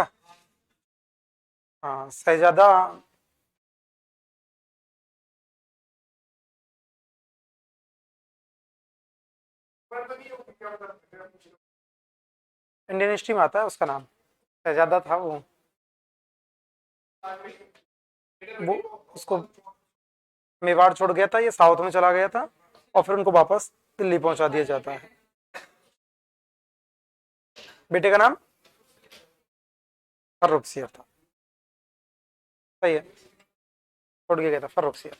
हाँ शहजादा। इंडियन हिस्ट्री में आता है उसका नाम, शहजादा था वो उसको मेवाड़ छोड़ गया था, ये साउथ में चला गया था और फिर उनको वापस दिल्ली पहुंचा दिया जाता है। बेटे का नाम फर्रुखसियर था, सही है, छोड़ के गया था फर्रुखसियर।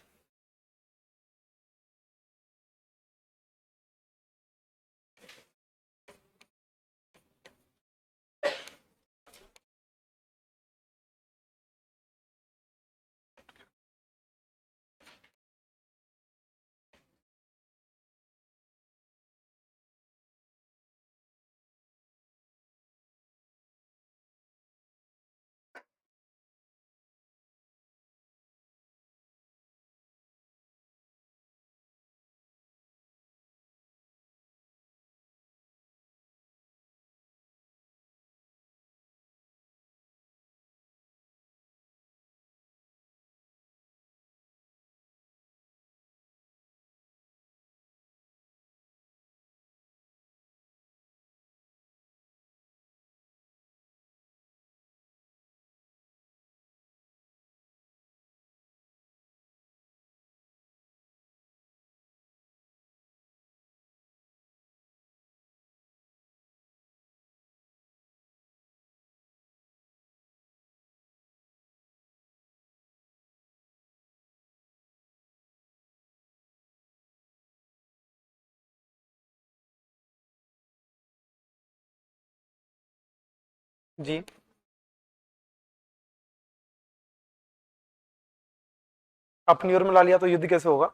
जी, अपनी ओर में ला लिया तो युद्ध कैसे होगा?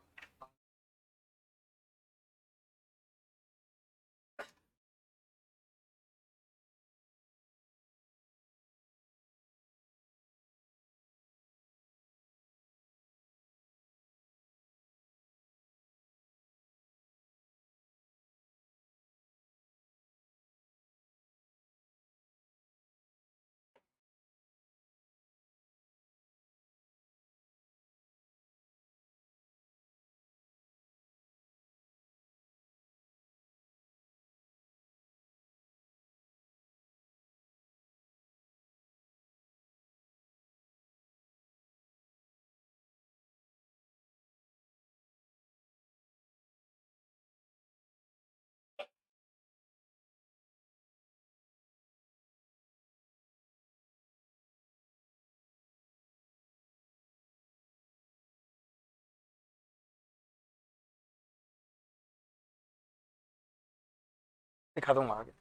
दिखा दूंगा आगे।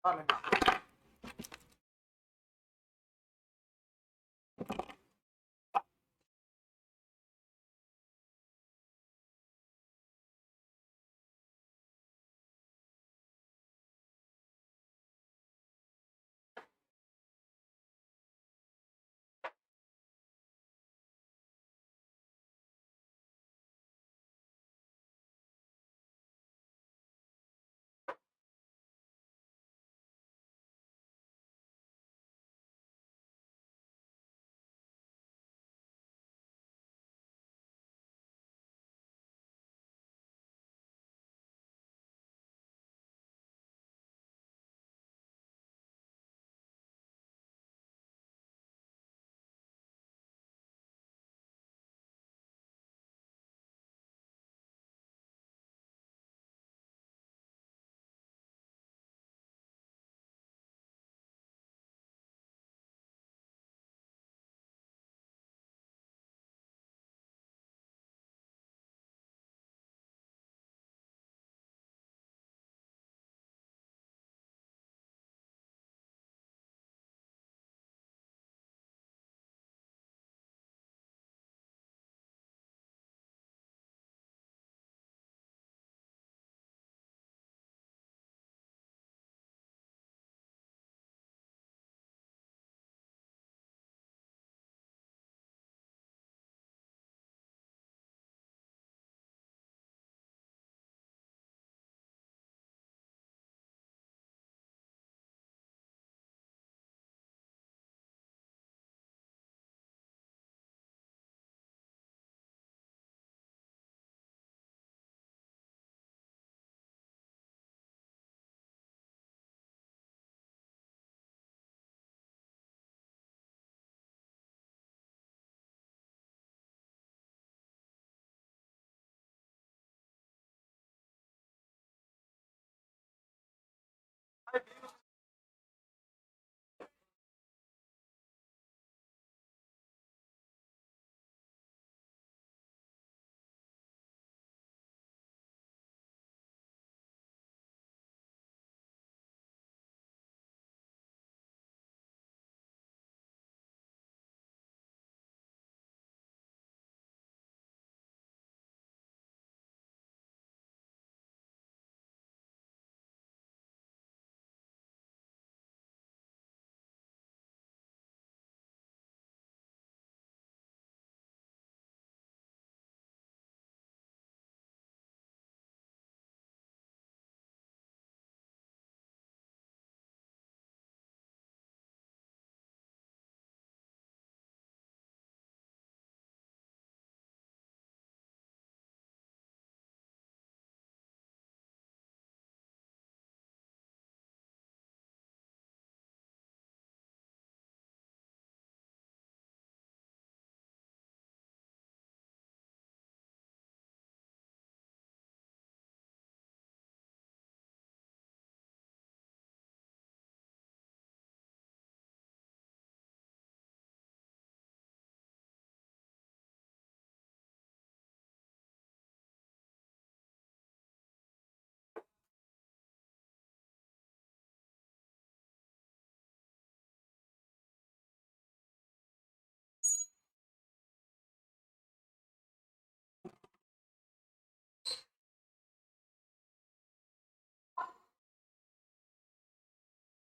कर लेना।